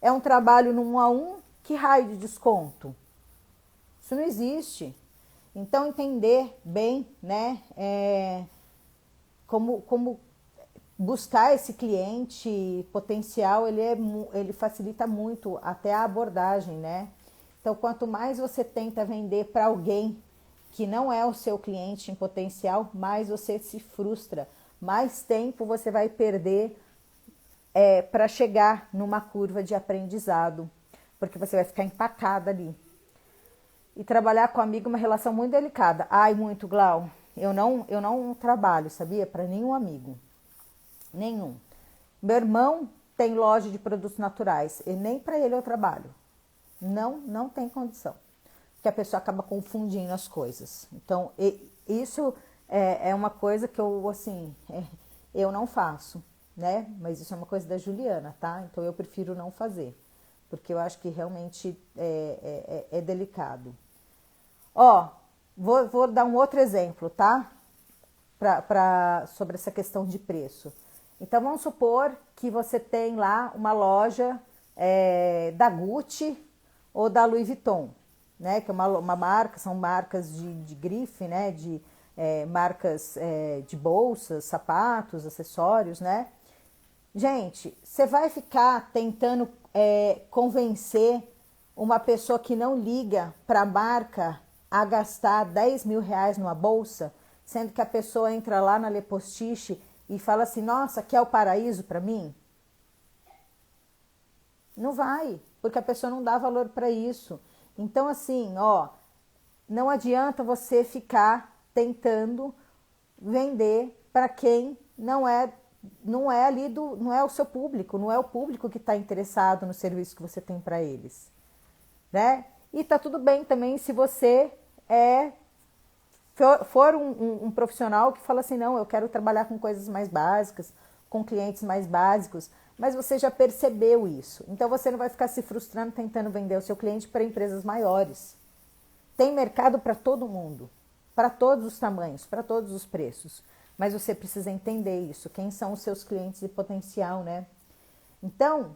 é um trabalho no 1 a 1, que raio de desconto? Isso não existe. Então, entender bem, né, como buscar esse cliente potencial, ele facilita muito até a abordagem, né? Então, quanto mais você tenta vender para alguém que não é o seu cliente em potencial, mais você se frustra, mais tempo você vai perder para chegar numa curva de aprendizado, porque você vai ficar empacada ali. E trabalhar com amigo é uma relação muito delicada. Ai, muito, Glau. Eu não trabalho, sabia? Para nenhum amigo. Nenhum. Meu irmão tem loja de produtos naturais. E nem para ele eu trabalho. Não tem condição. Porque a pessoa acaba confundindo as coisas. Então, isso é uma coisa que eu, assim, eu não faço, né? Mas isso é uma coisa da Juliana, tá? Então, eu prefiro não fazer. Porque eu acho que realmente é delicado. Ó, vou dar um outro exemplo, tá? Sobre essa questão de preço. Então, vamos supor que você tem lá uma loja da Gucci ou da Louis Vuitton, né? Que é uma marca, são marcas de grife, né? Marcas de bolsas, sapatos, acessórios, né? Gente, você vai ficar tentando convencer uma pessoa que não liga para a marca a gastar 10 mil reais numa bolsa, sendo que a pessoa entra lá na Le Postiche e fala assim, nossa, quer o paraíso para mim? Não vai, porque a pessoa não dá valor para isso. Então, assim, ó, não adianta você ficar tentando vender para quem não é ali não é o seu público, não é o público que está interessado no serviço que você tem para eles, né? E tá tudo bem também se você for um profissional que fala assim, não, eu quero trabalhar com coisas mais básicas, com clientes mais básicos, mas você já percebeu isso. Então você não vai ficar se frustrando tentando vender o seu cliente para empresas maiores. Tem mercado para todo mundo, para todos os tamanhos, para todos os preços. Mas você precisa entender isso, quem são os seus clientes de potencial, né? Então,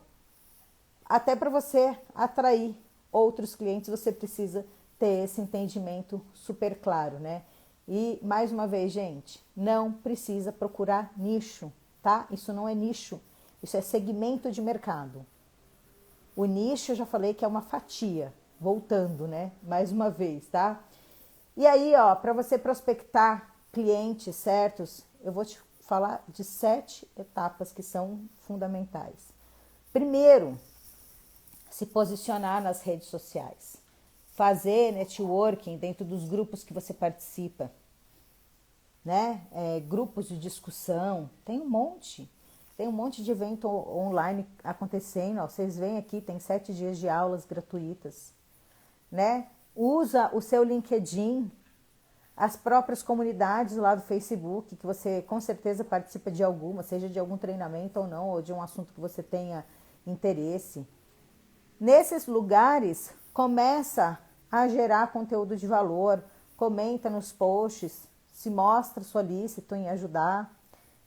até para você atrair outros clientes, você precisa ter esse entendimento super claro, né? E, mais uma vez, gente, não precisa procurar nicho, tá? Isso não é nicho, isso é segmento de mercado. O nicho, eu já falei que é uma fatia, voltando, né? Mais uma vez, tá? E aí, ó, para você prospectar clientes certos, eu vou te falar de 7 etapas que são fundamentais. Primeiro, se posicionar nas redes sociais. Fazer networking dentro dos grupos que você participa, né? Grupos de discussão, tem um monte de evento online acontecendo, ó, vocês veem aqui, tem 7 dias de aulas gratuitas, né? Usa o seu LinkedIn, as próprias comunidades lá do Facebook, que você com certeza participa de alguma, seja de algum treinamento ou não, ou de um assunto que você tenha interesse. Nesses lugares, começa a gerar conteúdo de valor, comenta nos posts, se mostra solícito em ajudar,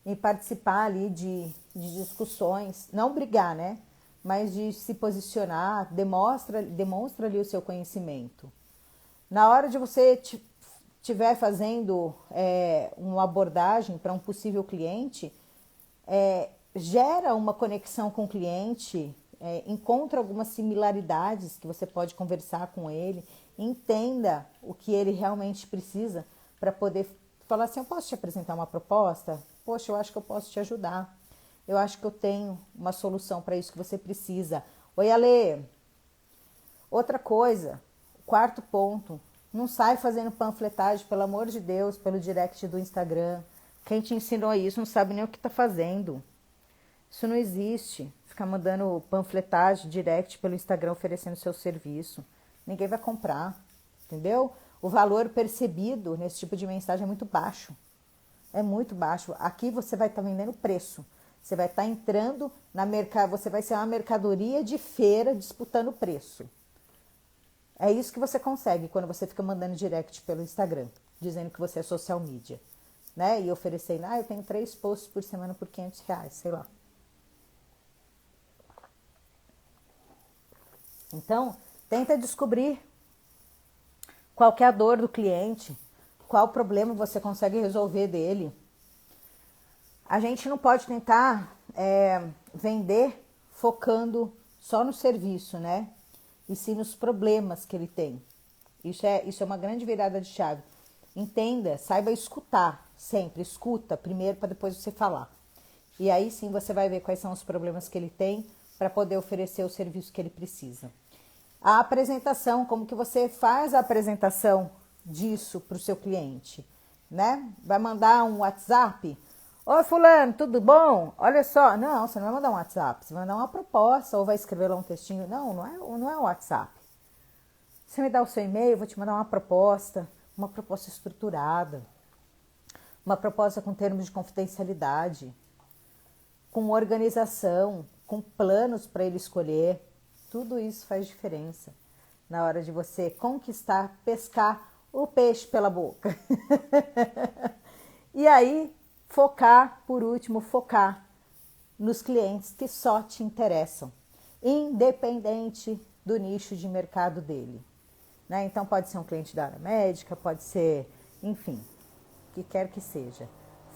em participar ali de discussões, não brigar, né? Mas de se posicionar, demonstra ali o seu conhecimento. Na hora de você estiver fazendo uma abordagem para um possível cliente, gera uma conexão com o cliente, encontra algumas similaridades que você pode conversar com ele, entenda o que ele realmente precisa para poder falar assim, eu posso te apresentar uma proposta? Poxa, eu acho que eu posso te ajudar. Eu acho que eu tenho uma solução para isso que você precisa. Oi, Ale. Outra coisa, 4º ponto, não sai fazendo panfletagem, pelo amor de Deus, pelo direct do Instagram. Quem te ensinou isso não sabe nem o que está fazendo. Isso não existe. Ficar mandando panfletagem, direct pelo Instagram oferecendo seu serviço. Ninguém vai comprar, entendeu? O valor percebido nesse tipo de mensagem é muito baixo. É muito baixo. Aqui você vai estar vendendo preço. Você vai estar entrando na você vai ser uma mercadoria de feira disputando preço. É isso que você consegue quando você fica mandando direct pelo Instagram, dizendo que você é social media, né? E oferecendo, eu tenho 3 posts por semana por R$500, sei lá. Então, tenta descobrir qual que é a dor do cliente, qual problema você consegue resolver dele. A gente não pode tentar vender focando só no serviço, né? E sim nos problemas que ele tem. Isso é uma grande virada de chave. Entenda, saiba escutar sempre. Escuta primeiro para depois você falar. E aí sim você vai ver quais são os problemas que ele tem para poder oferecer o serviço que ele precisa. A apresentação, como que você faz a apresentação disso para o seu cliente, né? Vai mandar um WhatsApp? Oi, fulano, tudo bom? Olha só. Não, você não vai mandar um WhatsApp, você vai mandar uma proposta ou vai escrever lá um textinho. Não é um WhatsApp. Você me dá o seu e-mail, eu vou te mandar uma proposta estruturada, uma proposta com termos de confidencialidade, com organização, com planos para ele escolher. Tudo isso faz diferença na hora de você conquistar, pescar o peixe pela boca. E aí, por último, focar nos clientes que só te interessam, independente do nicho de mercado dele, né? Então, pode ser um cliente da área médica, pode ser, enfim, o que quer que seja.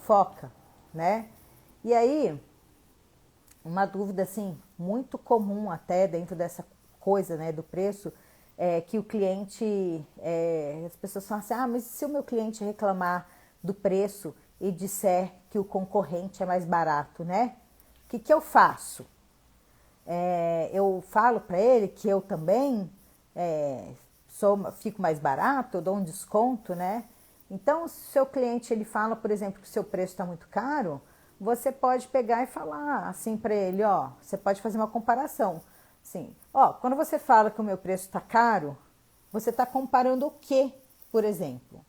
Foca, né? E aí, uma dúvida, assim, muito comum até dentro dessa coisa, né, do preço, é que o cliente, as pessoas falam assim, mas se o meu cliente reclamar do preço e disser que o concorrente é mais barato, né? O que eu faço? Eu falo para ele que eu também fico mais barato, eu dou um desconto, né? Então, se o seu cliente ele fala, por exemplo, que o seu preço está muito caro, você pode pegar e falar assim para ele, ó, você pode fazer uma comparação. Assim, ó, quando você fala que o meu preço está caro, você está comparando o quê, por exemplo?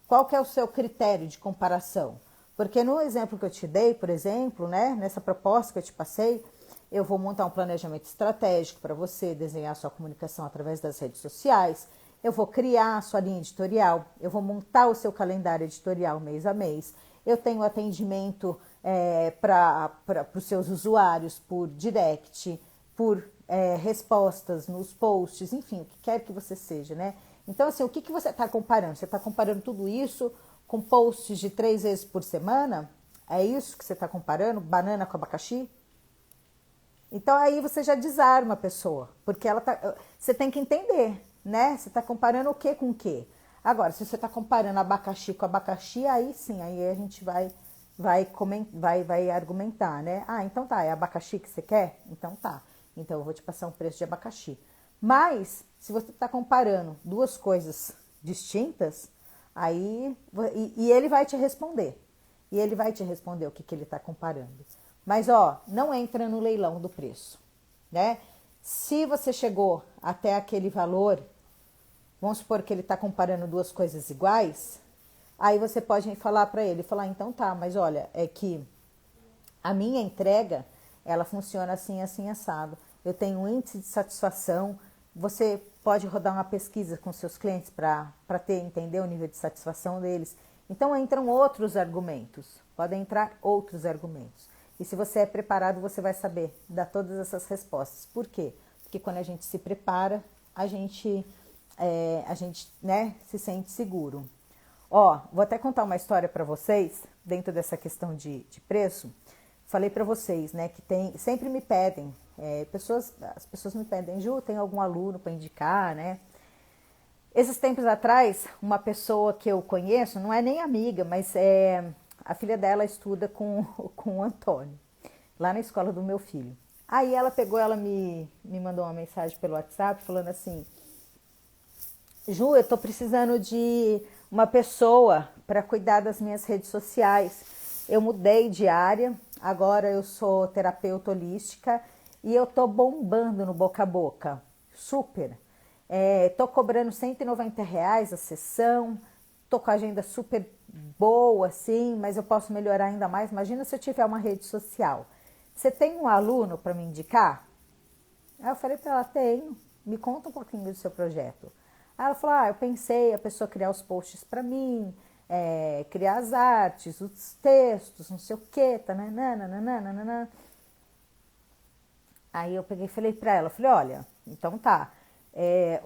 Qual que é o seu critério de comparação? Porque no exemplo que eu te dei, por exemplo, né, nessa proposta que eu te passei, eu vou montar um planejamento estratégico para você, desenhar sua comunicação através das redes sociais, eu vou criar a sua linha editorial, eu vou montar o seu calendário editorial mês a mês, eu tenho atendimento para os seus usuários por direct, por respostas nos posts, enfim, o que quer que você seja, né? Então, assim, o que você está comparando? Você está comparando tudo isso com posts de 3 vezes por semana? É isso que você está comparando? Banana com abacaxi? Então, aí você já desarma a pessoa, porque você tem que entender, né? Você está comparando o que com o que? Agora, se você está comparando abacaxi com abacaxi, aí sim, aí a gente vai argumentar, né? Ah, então tá, é abacaxi que você quer? Então tá. Então eu vou te passar um preço de abacaxi. Mas, se você está comparando duas coisas distintas, aí e ele vai te responder. E ele vai te responder o que ele está comparando. Mas, ó, não entra no leilão do preço, né? Se você chegou até aquele valor, vamos supor que ele está comparando duas coisas iguais, aí você pode falar para ele, falar, então tá, mas olha, é que a minha entrega, ela funciona assim, assim, assado. Eu tenho um índice de satisfação. Você pode rodar uma pesquisa com seus clientes para entender o nível de satisfação deles. Então entram outros argumentos, podem entrar outros argumentos. E se você é preparado, você vai saber dar todas essas respostas. Por quê? Porque quando a gente se prepara, a gente né, se sente seguro. Ó, vou até contar uma história para vocês, dentro dessa questão de preço. Falei para vocês, né, que sempre me pedem, as pessoas me pedem, Ju, tem algum aluno para indicar, né? Esses tempos atrás, uma pessoa que eu conheço, não é nem amiga, mas a filha dela estuda com o Antônio, lá na escola do meu filho. Aí ela me mandou uma mensagem pelo WhatsApp falando assim, Ju, eu tô precisando de uma pessoa para cuidar das minhas redes sociais. Eu mudei de área, agora eu sou terapeuta holística e eu tô bombando no boca a boca, super. Tô cobrando R$ 190 a sessão, tô com a agenda super boa, assim, mas eu posso melhorar ainda mais. Imagina se eu tiver uma rede social. Você tem um aluno para me indicar? Aí eu falei para ela, tenho, me conta um pouquinho do seu projeto. Aí ela falou, eu pensei a pessoa criar os posts para mim, criar as artes, os textos, não sei o que, nananana. Aí eu peguei e falei para ela, falei, olha, então tá,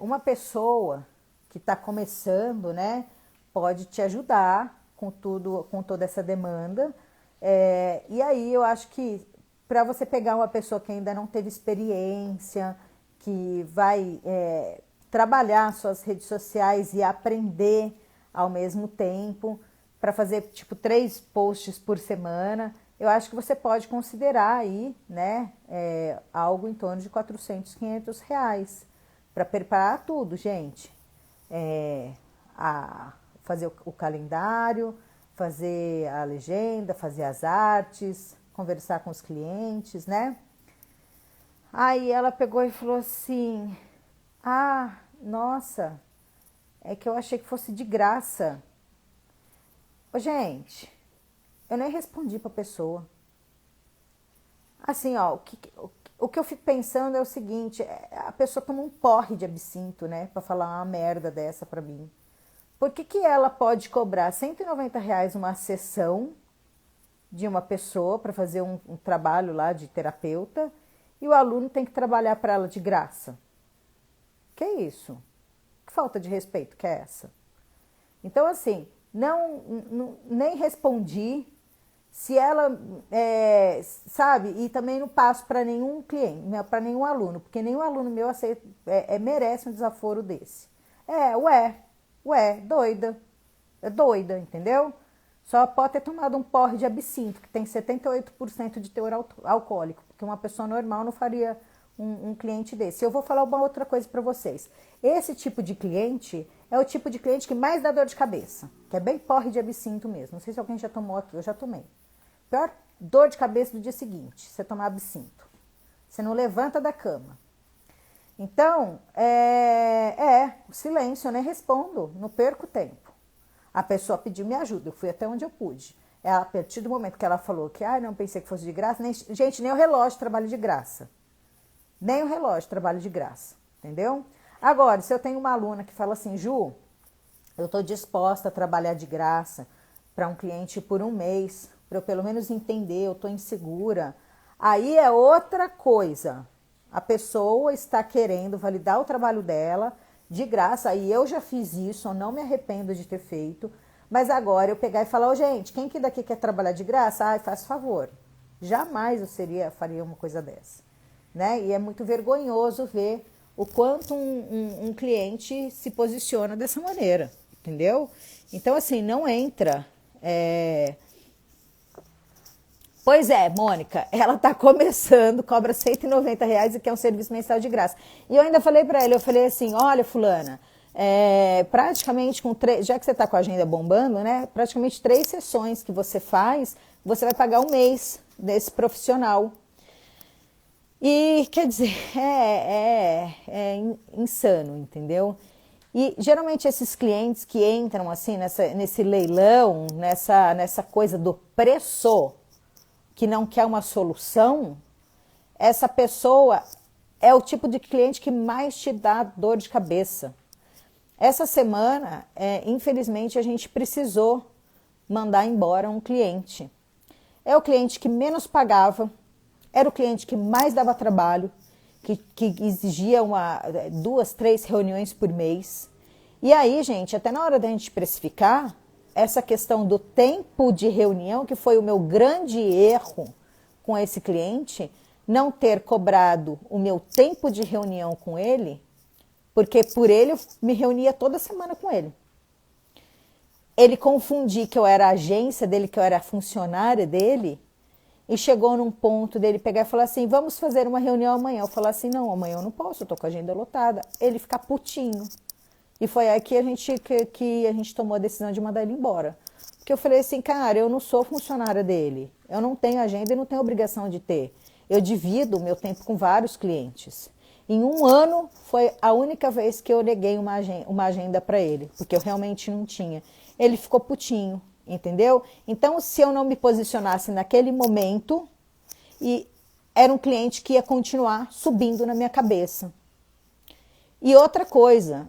uma pessoa que está começando, né, pode te ajudar com toda essa demanda, e aí eu acho que para você pegar uma pessoa que ainda não teve experiência, que vai trabalhar suas redes sociais e aprender ao mesmo tempo, para fazer tipo 3 posts por semana, eu acho que você pode considerar aí, né, algo em torno de R$ 400, R$ 500 para preparar tudo, gente. Fazer o calendário, fazer a legenda, fazer as artes, conversar com os clientes, né? Aí ela pegou e falou assim, nossa, é que eu achei que fosse de graça. Ô, gente, eu nem respondi pra pessoa. Assim, ó, o que eu fico pensando é o seguinte, a pessoa toma um porre de absinto, né, pra falar uma merda dessa pra mim. Por que ela pode cobrar R$ 190 uma sessão de uma pessoa para fazer um trabalho lá de terapeuta e o aluno tem que trabalhar para ela de graça? Que isso? Que falta de respeito que é essa? Então, assim, nem respondi. Se ela, sabe, e também não passo para nenhum cliente, para nenhum aluno, porque nenhum aluno meu aceita, merece um desaforo desse. Doida. É doida, entendeu? Só pode ter tomado um porre de absinto, que tem 78% de teor alcoólico, porque uma pessoa normal não faria um cliente desse. Eu vou falar uma outra coisa para vocês. Esse tipo de cliente é o tipo de cliente que mais dá dor de cabeça, que é bem porre de absinto mesmo. Não sei se alguém já tomou aqui, eu já tomei. Pior dor de cabeça do dia seguinte, você tomar absinto. Você não levanta da cama. Então, o silêncio, eu nem respondo, não perco tempo. A pessoa pediu minha ajuda, eu fui até onde eu pude. A partir do momento que ela falou que, não pensei que fosse de graça, gente, nem o relógio trabalha de graça. Nem o relógio trabalha de graça, entendeu? Agora, se eu tenho uma aluna que fala assim, Ju, eu estou disposta a trabalhar de graça para um cliente por um mês, para eu pelo menos entender, eu estou insegura, aí é outra coisa. A pessoa está querendo validar o trabalho dela de graça, aí eu já fiz isso, eu não me arrependo de ter feito, mas agora eu pegar e falar, gente, quem que daqui quer trabalhar de graça? Faz favor. Jamais eu faria uma coisa dessa, né? E é muito vergonhoso ver o quanto um cliente se posiciona dessa maneira, entendeu? Então, assim, não entra. Pois é, Mônica, ela está começando, cobra R$190 e quer um serviço mensal de graça. E eu ainda falei para ela, eu falei assim, olha, fulana, praticamente já que você está com a agenda bombando, né? Praticamente 3 sessões que você faz, você vai pagar um mês desse profissional. E, quer dizer, é insano, entendeu? E, geralmente, esses clientes que entram, assim, nesse leilão, nessa coisa do preço, que não quer uma solução, essa pessoa é o tipo de cliente que mais te dá dor de cabeça. Essa semana, infelizmente, a gente precisou mandar embora um cliente. É o cliente que menos pagava, era o cliente que mais dava trabalho, que exigia 2, 3 reuniões por mês. E aí, gente, até na hora da gente precificar, essa questão do tempo de reunião, que foi o meu grande erro com esse cliente, não ter cobrado o meu tempo de reunião com ele, porque por ele eu me reunia toda semana com ele. Ele confundia que eu era agência dele, que eu era funcionária dele, e chegou num ponto dele pegar e falar assim, vamos fazer uma reunião amanhã. Eu falar assim, não, amanhã eu não posso, eu tô com a agenda lotada. Ele ficar putinho. E foi aí que a gente tomou a decisão de mandar ele embora. Porque eu falei assim, cara, eu não sou funcionária dele. Eu não tenho agenda e não tenho obrigação de ter. Eu divido o meu tempo com vários clientes. Em 1 ano, foi a única vez que eu neguei uma agenda para ele. Porque eu realmente não tinha. Ele ficou putinho, entendeu? Então, se eu não me posicionasse naquele momento, era um cliente que ia continuar subindo na minha cabeça. E outra coisa,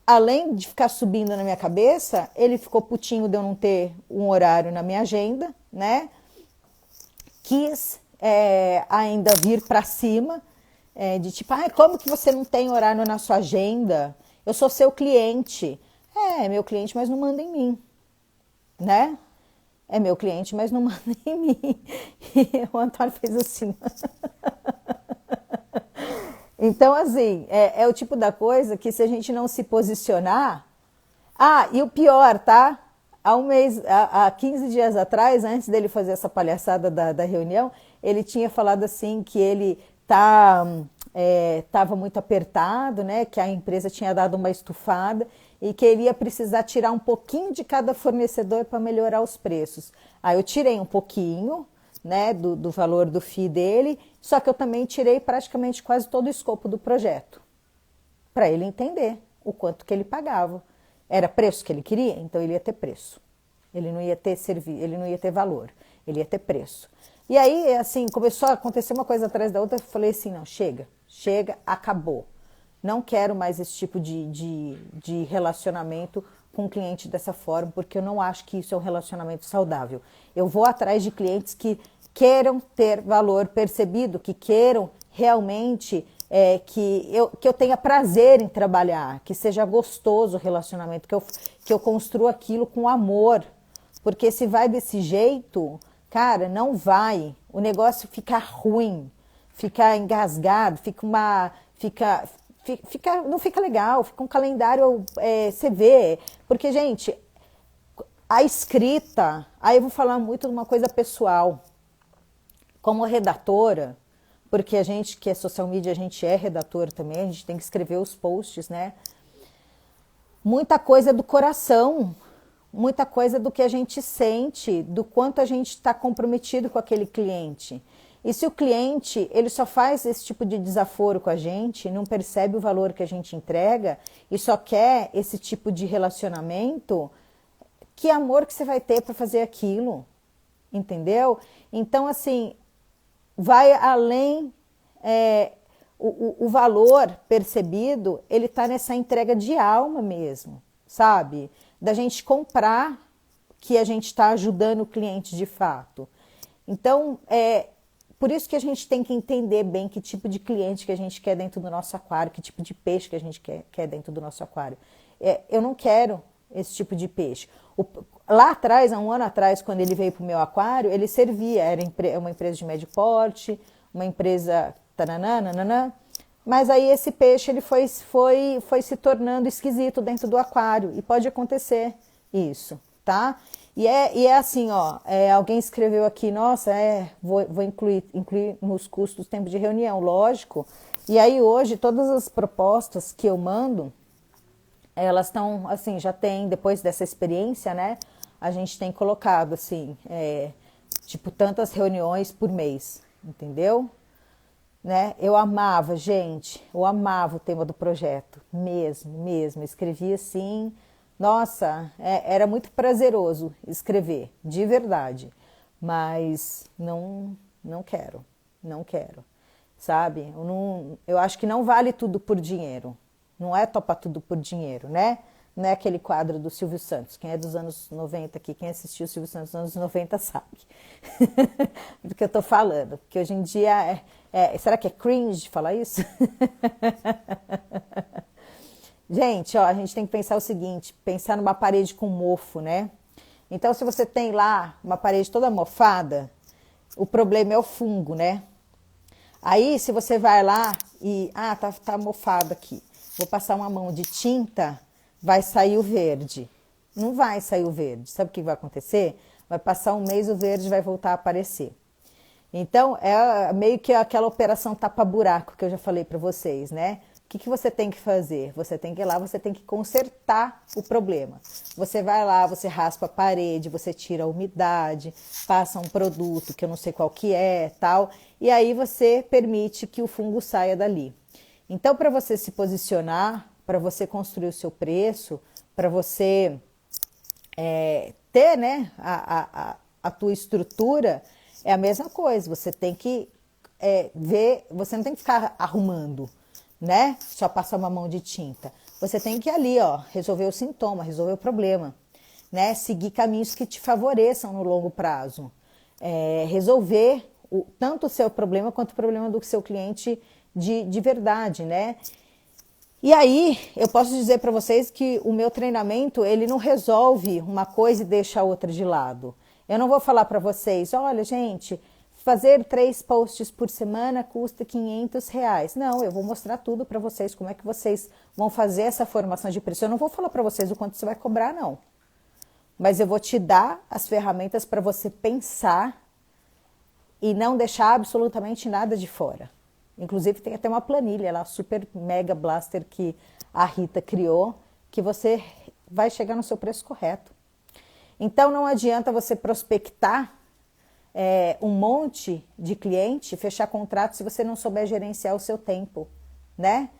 além de ficar subindo na minha cabeça, ele ficou putinho de eu não ter um horário na minha agenda, né? Quis ainda vir para cima, de tipo, como que você não tem horário na sua agenda? Eu sou seu cliente. Meu cliente, mas não manda em mim, né? É meu cliente, mas não manda em mim. E o Antônio fez assim. Então, assim, é o tipo da coisa que se a gente não se posicionar... e o pior, tá? Há 15 dias atrás, antes dele fazer essa palhaçada da reunião, ele tinha falado assim que ele estava muito apertado, né? Que a empresa tinha dado uma estufada e que ele ia precisar tirar um pouquinho de cada fornecedor para melhorar os preços. Aí eu tirei um pouquinho, né, do valor do FII dele, só que eu também tirei praticamente quase todo o escopo do projeto, para ele entender o quanto que ele pagava. Era preço que ele queria, então ele ia ter preço. Ele não ia ter ele não ia ter valor, ele ia ter preço. E aí, assim, começou a acontecer uma coisa atrás da outra, eu falei assim, não, chega, acabou. Não quero mais esse tipo de relacionamento com um cliente dessa forma, porque eu não acho que isso é um relacionamento saudável. Eu vou atrás de clientes que queiram ter valor percebido, que queiram realmente que eu tenha prazer em trabalhar, que seja gostoso o relacionamento, que eu construa aquilo com amor. Porque se vai desse jeito, cara, não vai. O negócio fica ruim, fica engasgado, não fica legal, fica um calendário, você vê. Porque, gente, a escrita, aí eu vou falar muito de uma coisa pessoal. Como redatora, porque a gente que é social media, a gente é redator também, a gente tem que escrever os posts, né? Muita coisa do coração, muita coisa do que a gente sente, do quanto a gente está comprometido com aquele cliente. E se o cliente, ele só faz esse tipo de desaforo com a gente, não percebe o valor que a gente entrega e só quer esse tipo de relacionamento, que amor que você vai ter para fazer aquilo, entendeu? Então, assim, vai além, o valor percebido, ele está nessa entrega de alma mesmo, sabe? Da gente comprar que a gente está ajudando o cliente de fato. Então, por isso que a gente tem que entender bem que tipo de cliente que a gente quer dentro do nosso aquário, que tipo de peixe que a gente quer dentro do nosso aquário. Eu não quero esse tipo de peixe. Lá atrás, há um ano atrás, quando ele veio para o meu aquário, ele servia, era uma empresa de médio porte, uma empresa tananã, mas aí esse peixe ele foi se tornando esquisito dentro do aquário, e pode acontecer isso, tá? E é assim, ó, alguém escreveu aqui, nossa, vou incluir nos custos tempo de reunião, lógico. E aí hoje todas as propostas que eu mando, elas estão, assim, já tem, depois dessa experiência, né, a gente tem colocado, assim, tipo, tantas reuniões por mês, entendeu? Né? Eu amava, gente, eu amava o tema do projeto, mesmo, escrevia assim, nossa, era muito prazeroso escrever, de verdade, mas não quero, sabe? Eu acho que não vale tudo por dinheiro, não é topar tudo por dinheiro, né? Não é aquele quadro do Silvio Santos. Quem é dos anos 90 aqui, quem assistiu o Silvio Santos nos anos 90 sabe do que eu tô falando. Porque hoje em dia, será que é cringe falar isso? Gente, ó, a gente tem que pensar o seguinte, pensar numa parede com mofo, né? Então, se você tem lá uma parede toda mofada, o problema é o fungo, né? Aí, se você vai lá e, tá mofado aqui, vou passar uma mão de tinta, vai sair o verde. Não vai sair o verde. Sabe o que vai acontecer? Vai passar um mês, o verde vai voltar a aparecer. Então, é meio que aquela operação tapa-buraco que eu já falei para vocês, né? O que você tem que fazer? Você tem que ir lá, você tem que consertar o problema. Você vai lá, você raspa a parede, você tira a umidade, passa um produto que eu não sei qual que é, tal, e aí você permite que o fungo saia dali. Então, para você se posicionar, para você construir o seu preço, para você ter, né, a tua estrutura, é a mesma coisa. Você tem que ver, você não tem que ficar arrumando, né? Só passar uma mão de tinta. Você tem que ir ali, ó, resolver o sintoma, resolver o problema, né? Seguir caminhos que te favoreçam no longo prazo. Resolver tanto o seu problema quanto o problema do seu cliente de verdade, né? E aí, eu posso dizer para vocês que o meu treinamento, ele não resolve uma coisa e deixa a outra de lado. Eu não vou falar para vocês, olha, gente, fazer 3 posts por semana custa R$500. Não, eu vou mostrar tudo para vocês, como é que vocês vão fazer essa formação de preço. Eu não vou falar para vocês o quanto você vai cobrar, não. Mas eu vou te dar as ferramentas para você pensar e não deixar absolutamente nada de fora. Inclusive tem até uma planilha lá, super mega blaster, que a Rita criou, que você vai chegar no seu preço correto. Então não adianta você prospectar um monte de cliente, fechar contrato se você não souber gerenciar o seu tempo, né?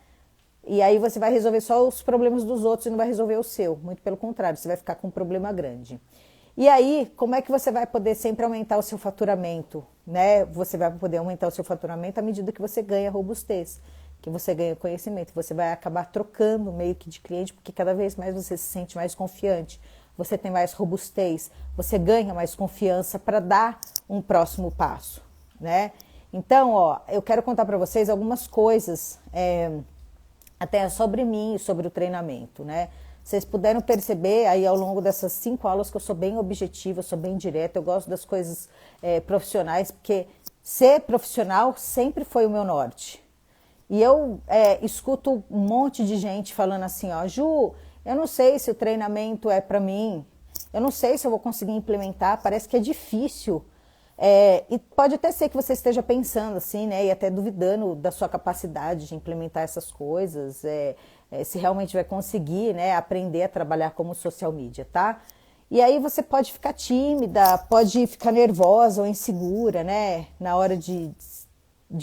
E aí você vai resolver só os problemas dos outros e não vai resolver o seu. Muito pelo contrário, você vai ficar com um problema grande. E aí, como é que você vai poder sempre aumentar o seu faturamento, né? Você vai poder aumentar o seu faturamento à medida que você ganha robustez, que você ganha conhecimento. Você vai acabar trocando meio que de cliente, porque cada vez mais você se sente mais confiante, você tem mais robustez, você ganha mais confiança para dar um próximo passo, né? Então, ó, eu quero contar para vocês algumas coisas, até sobre mim e sobre o treinamento, né? Vocês puderam perceber aí ao longo dessas 5 aulas que eu sou bem objetiva, eu sou bem direta, eu gosto das coisas profissionais, porque ser profissional sempre foi o meu norte. E eu escuto um monte de gente falando assim, ó, Ju, eu não sei se o treinamento é para mim, eu não sei se eu vou conseguir implementar, parece que é difícil. E pode até ser que você esteja pensando assim, né, e até duvidando da sua capacidade de implementar essas coisas, se realmente vai conseguir, né, aprender a trabalhar como social media, tá? E aí você pode ficar tímida, pode ficar nervosa ou insegura, né, na hora de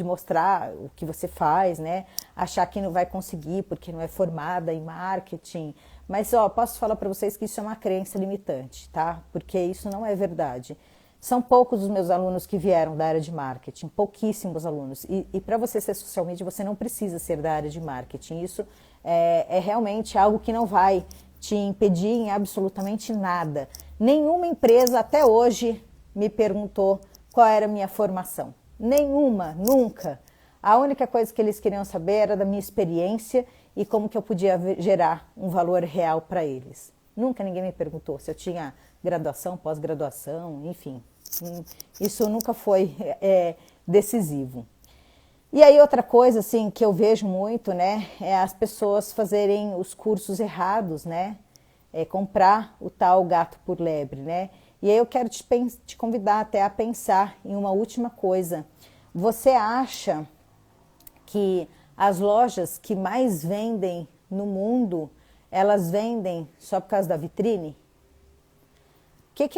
mostrar o que você faz, né, achar que não vai conseguir porque não é formada em marketing. Mas, ó, posso falar para vocês que isso é uma crença limitante, tá? Porque isso não é verdade. São poucos os meus alunos que vieram da área de marketing, pouquíssimos alunos. E para você ser social media, você não precisa ser da área de marketing. Isso é realmente algo que não vai te impedir em absolutamente nada. Nenhuma empresa até hoje me perguntou qual era a minha formação. Nenhuma, nunca. A única coisa que eles queriam saber era da minha experiência e como que eu podia gerar um valor real para eles. Nunca ninguém me perguntou se eu tinha graduação, pós-graduação, enfim. Isso nunca foi decisivo. E aí outra coisa assim que eu vejo muito, né, é as pessoas fazerem os cursos errados, né, comprar o tal gato por lebre, né. E aí eu quero te convidar até a pensar em uma última coisa. Você acha que as lojas que mais vendem no mundo, elas vendem só por causa da vitrine? Por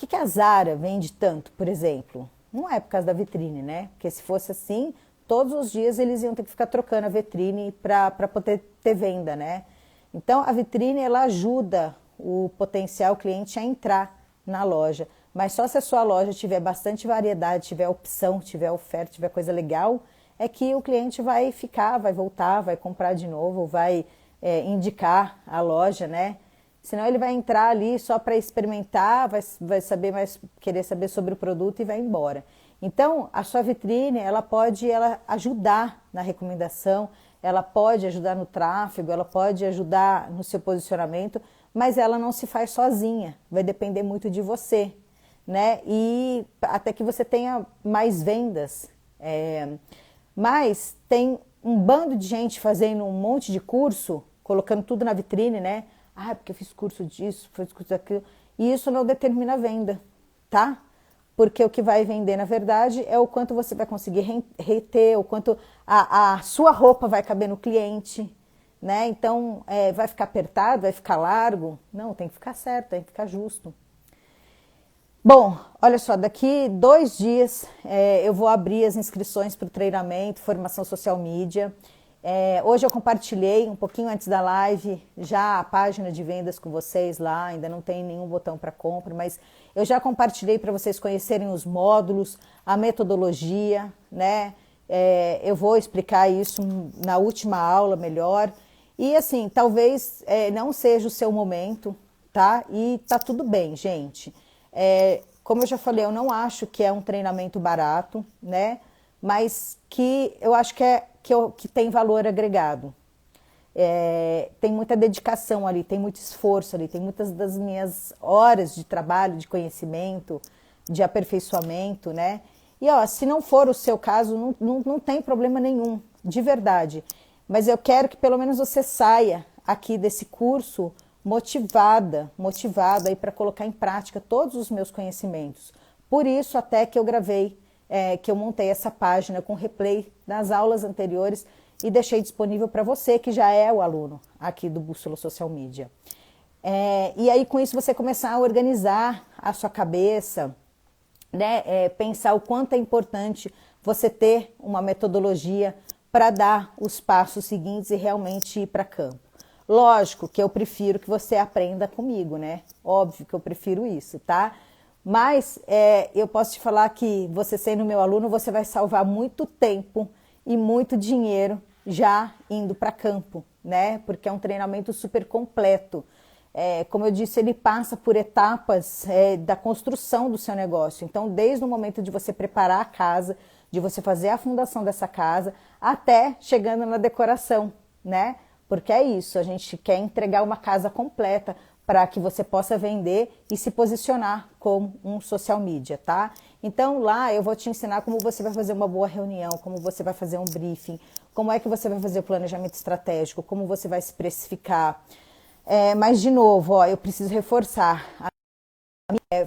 que a Zara vende tanto, por exemplo? Não é por causa da vitrine, né? Porque se fosse assim, todos os dias eles iam ter que ficar trocando a vitrine para poder ter venda, né? Então, a vitrine, ela ajuda o potencial cliente a entrar na loja. Mas só se a sua loja tiver bastante variedade, tiver opção, tiver oferta, tiver coisa legal, é que o cliente vai ficar, vai voltar, vai comprar de novo, vai indicar a loja, né? Senão ele vai entrar ali só para experimentar, vai querer saber sobre o produto e vai embora. Então, a sua vitrine, ela pode ajudar na recomendação, ela pode ajudar no tráfego, ela pode ajudar no seu posicionamento, mas ela não se faz sozinha, vai depender muito de você, né? E até que você tenha mais vendas. Mas tem um bando de gente fazendo um monte de curso, colocando tudo na vitrine, né? Porque eu fiz curso disso, fiz curso daquilo. E isso não determina a venda, tá? Porque o que vai vender, na verdade, é o quanto você vai conseguir reter, o quanto a sua roupa vai caber no cliente, né? Então, vai ficar apertado, vai ficar largo? Não, tem que ficar certo, tem que ficar justo. Bom, olha só, daqui 2 dias eu vou abrir as inscrições para o treinamento, formação social media. Hoje eu compartilhei um pouquinho antes da live já a página de vendas com vocês lá, ainda não tem nenhum botão para compra, mas eu já compartilhei para vocês conhecerem os módulos, a metodologia, né? Eu vou explicar isso na última aula melhor. E assim, talvez não seja o seu momento, tá? E tá tudo bem, gente. Como eu já falei, eu não acho que é um treinamento barato, né? Mas que eu acho que tem valor agregado. Tem muita dedicação ali, tem muito esforço ali, tem muitas das minhas horas de trabalho, de conhecimento, de aperfeiçoamento, né? E ó, se não for o seu caso, não tem problema nenhum, de verdade. Mas eu quero que pelo menos você saia aqui desse curso motivada aí para colocar em prática todos os meus conhecimentos. Por isso até que eu gravei, que eu montei essa página com replay das aulas anteriores e deixei disponível para você que já é o aluno aqui do Bússola Social Media. E aí com isso você começar a organizar a sua cabeça, né? Pensar o quanto é importante você ter uma metodologia para dar os passos seguintes e realmente ir para campo. Lógico que eu prefiro que você aprenda comigo, né? Óbvio que eu prefiro isso, tá? Mas eu posso te falar que você sendo meu aluno, você vai salvar muito tempo e muito dinheiro já indo para campo, né? Porque é um treinamento super completo. Como eu disse, ele passa por etapas da construção do seu negócio. Então, desde o momento de você preparar a casa, de você fazer a fundação dessa casa, até chegando na decoração, né? Porque é isso, a gente quer entregar uma casa completa para que você possa vender e se posicionar como um social media, tá? Então lá eu vou te ensinar como você vai fazer uma boa reunião, como você vai fazer um briefing, como é que você vai fazer o planejamento estratégico, como você vai se precificar. Mas de novo, ó, eu preciso reforçar,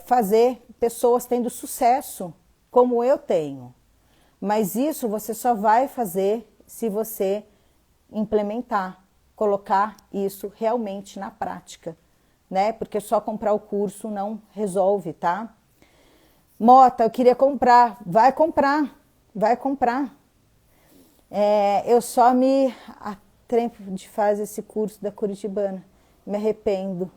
fazer pessoas tendo sucesso como eu tenho. Mas isso você só vai fazer se você implementar, colocar isso realmente na prática, né? Porque só comprar o curso não resolve, tá? Mota, eu queria comprar. Vai comprar, vai comprar. Eu só me atrempo de fazer esse curso da Curitibana. Me arrependo.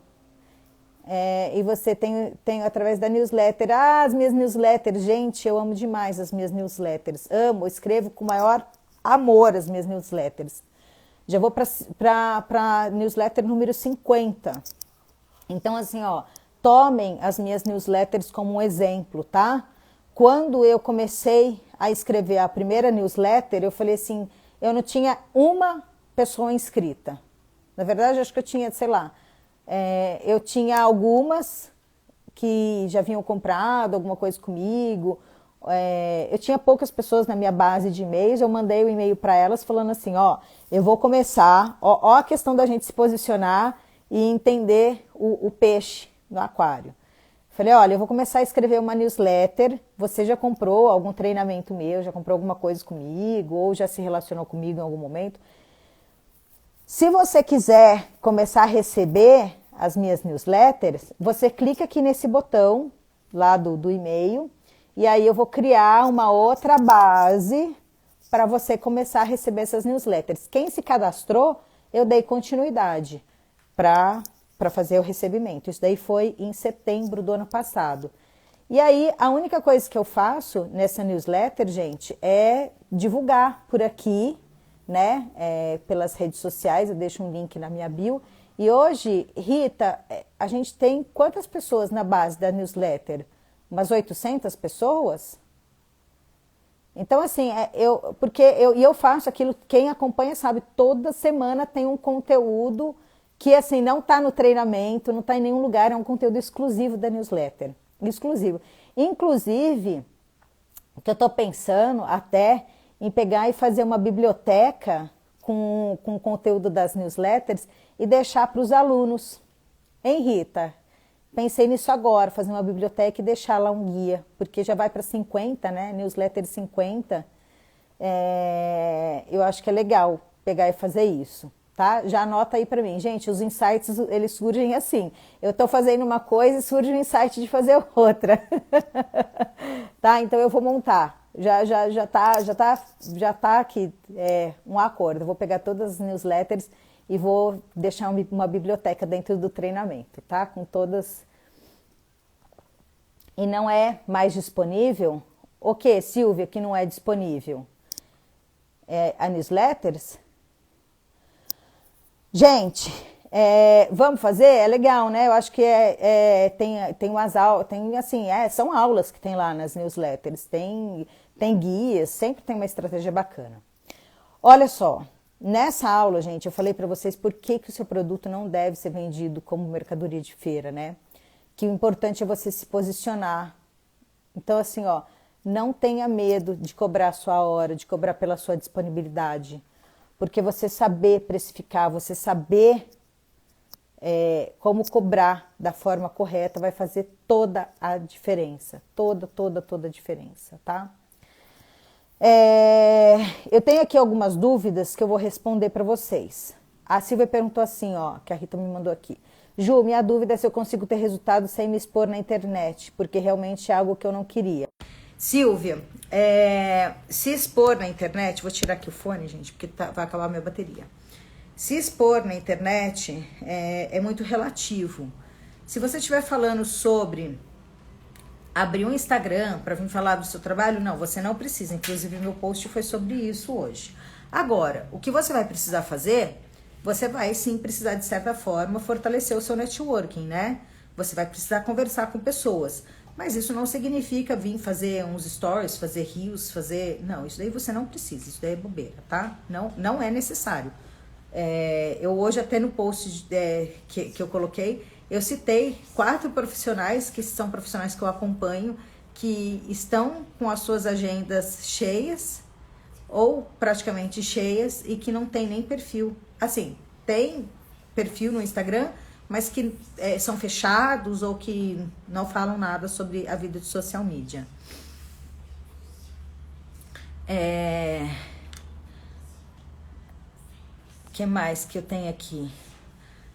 E você tem através da newsletter. As minhas newsletters, gente, eu amo demais as minhas newsletters. Amo, escrevo com o maior amor as minhas newsletters. Já vou para newsletter número 50. Então, assim, ó, tomem as minhas newsletters como um exemplo, tá? Quando eu comecei a escrever a primeira newsletter, eu falei assim, eu não tinha uma pessoa inscrita. Na verdade, acho que eu tinha, sei lá, eu tinha algumas que já vinham comprado alguma coisa comigo. Eu tinha poucas pessoas na minha base de e-mails, eu mandei o e-mail para elas falando assim, ó, eu vou começar, ó a questão da gente se posicionar e entender o peixe no aquário. Falei, olha, eu vou começar a escrever uma newsletter, você já comprou algum treinamento meu, já comprou alguma coisa comigo, ou já se relacionou comigo em algum momento. Se você quiser começar a receber as minhas newsletters, você clica aqui nesse botão lá do e-mail, e aí eu vou criar uma outra base para você começar a receber essas newsletters. Quem se cadastrou, eu dei continuidade para fazer o recebimento. Isso daí foi em setembro do ano passado. E aí, a única coisa que eu faço nessa newsletter, gente, é divulgar por aqui, né, pelas redes sociais, eu deixo um link na minha bio. E hoje, Rita, a gente tem quantas pessoas na base da newsletter? Umas 800 pessoas? Então, assim, eu faço aquilo, quem acompanha sabe, toda semana tem um conteúdo que, assim, não está no treinamento, não está em nenhum lugar, é um conteúdo exclusivo da newsletter. Exclusivo. Inclusive, o que eu estou pensando até em pegar e fazer uma biblioteca com o conteúdo das newsletters e deixar para os alunos. Hein, Rita? Pensei nisso agora, fazer uma biblioteca e deixar lá um guia, porque já vai para 50, né? Newsletter 50. Eu acho que é legal pegar e fazer isso, tá? Já anota aí para mim. Gente, os insights, eles surgem assim. Eu estou fazendo uma coisa e surge um insight de fazer outra. Tá? Então eu vou montar. Já tá aqui um acordo. Eu vou pegar todas as newsletters e vou deixar uma biblioteca dentro do treinamento, tá? Com todas. E não é mais disponível? O que, Silvia, que não é disponível? A newsletters? Gente, vamos fazer? É legal, né? Eu acho que tem umas aulas, são aulas que tem lá nas newsletters, tem guias, sempre tem uma estratégia bacana. Olha só, nessa aula, gente, eu falei para vocês por que o seu produto não deve ser vendido como mercadoria de feira, né? Que o importante é você se posicionar. Então, assim, ó, não tenha medo de cobrar a sua hora, de cobrar pela sua disponibilidade. Porque você saber precificar, você saber como cobrar da forma correta vai fazer toda a diferença. Toda a diferença, tá? Eu tenho aqui algumas dúvidas que eu vou responder para vocês. A Silvia perguntou assim, ó, que a Rita me mandou aqui. Ju, minha dúvida é se eu consigo ter resultado sem me expor na internet, porque realmente é algo que eu não queria. Silvia, se expor na internet, vou tirar aqui o fone, gente, porque vai acabar a minha bateria. Se expor na internet é muito relativo. Se você estiver falando sobre abrir um Instagram para vir falar do seu trabalho, não, você não precisa. Inclusive, meu post foi sobre isso hoje. Agora, o que você vai precisar fazer, você vai sim precisar, de certa forma, fortalecer o seu networking, né? Você vai precisar conversar com pessoas. Mas isso não significa vir fazer uns stories, fazer reels, fazer... Não, isso daí você não precisa, isso daí é bobeira, tá? Não é necessário. Eu hoje até no post que eu coloquei, eu citei 4 profissionais, que são profissionais que eu acompanho, que estão com as suas agendas cheias, ou praticamente cheias, e que não tem nem perfil. Assim, tem perfil no Instagram, mas que são fechados ou que não falam nada sobre a vida de social media. Que mais que eu tenho aqui?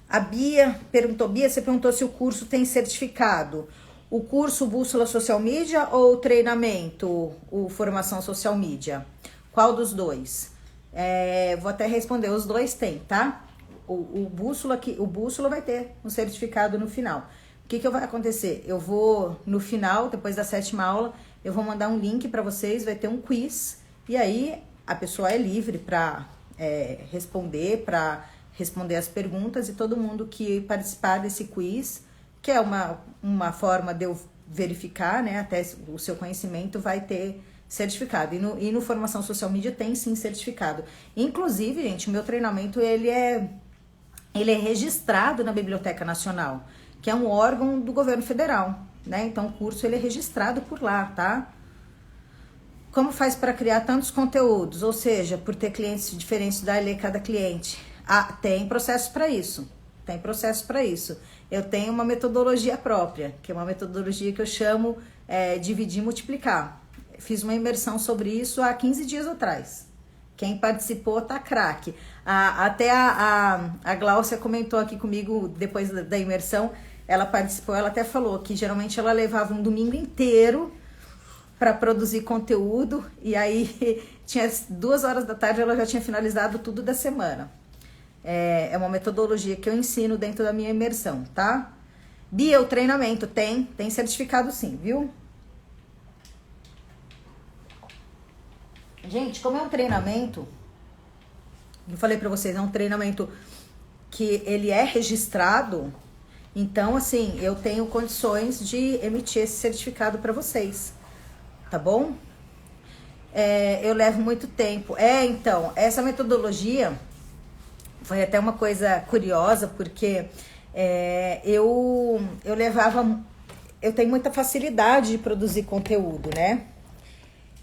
A Bia perguntou, Bia, você perguntou se o curso tem certificado. O curso Bússola Social Media ou o treinamento, o Formação Social Media? Qual dos dois? Vou até responder, os dois tem, tá? O Bússola vai ter um certificado no final. O que vai acontecer? Eu vou, no final, depois da 7ª aula, eu vou mandar um link para vocês, vai ter um quiz, e aí a pessoa é livre para responder as perguntas, e todo mundo que participar desse quiz, que é uma forma de eu verificar, né, até o seu conhecimento, vai ter certificado. E no Formação Social Media tem sim certificado. Inclusive, gente, o meu treinamento ele é registrado na Biblioteca Nacional, que é um órgão do governo federal, né? Então o curso ele é registrado por lá, tá? Como faz para criar tantos conteúdos? Ou seja, por ter clientes diferentes, dar ler cada cliente. Tem processo para isso. Tem processo para isso. Eu tenho uma metodologia própria, que é uma metodologia que eu chamo dividir e multiplicar. Fiz uma imersão sobre isso há 15 dias atrás. Quem participou tá craque. Até a Gláucia comentou aqui comigo depois da imersão. Ela participou, ela até falou que geralmente ela levava um domingo inteiro para produzir conteúdo, e aí tinha 2 horas da tarde ela já tinha finalizado tudo da semana. É uma metodologia que eu ensino dentro da minha imersão, tá? Bia, o treinamento tem certificado sim, viu? Gente, como é um treinamento, eu falei pra vocês, é um treinamento que ele é registrado, então assim, eu tenho condições de emitir esse certificado pra vocês, tá bom? Eu levo muito tempo. Então, essa metodologia foi até uma coisa curiosa, porque eu tenho muita facilidade de produzir conteúdo, né?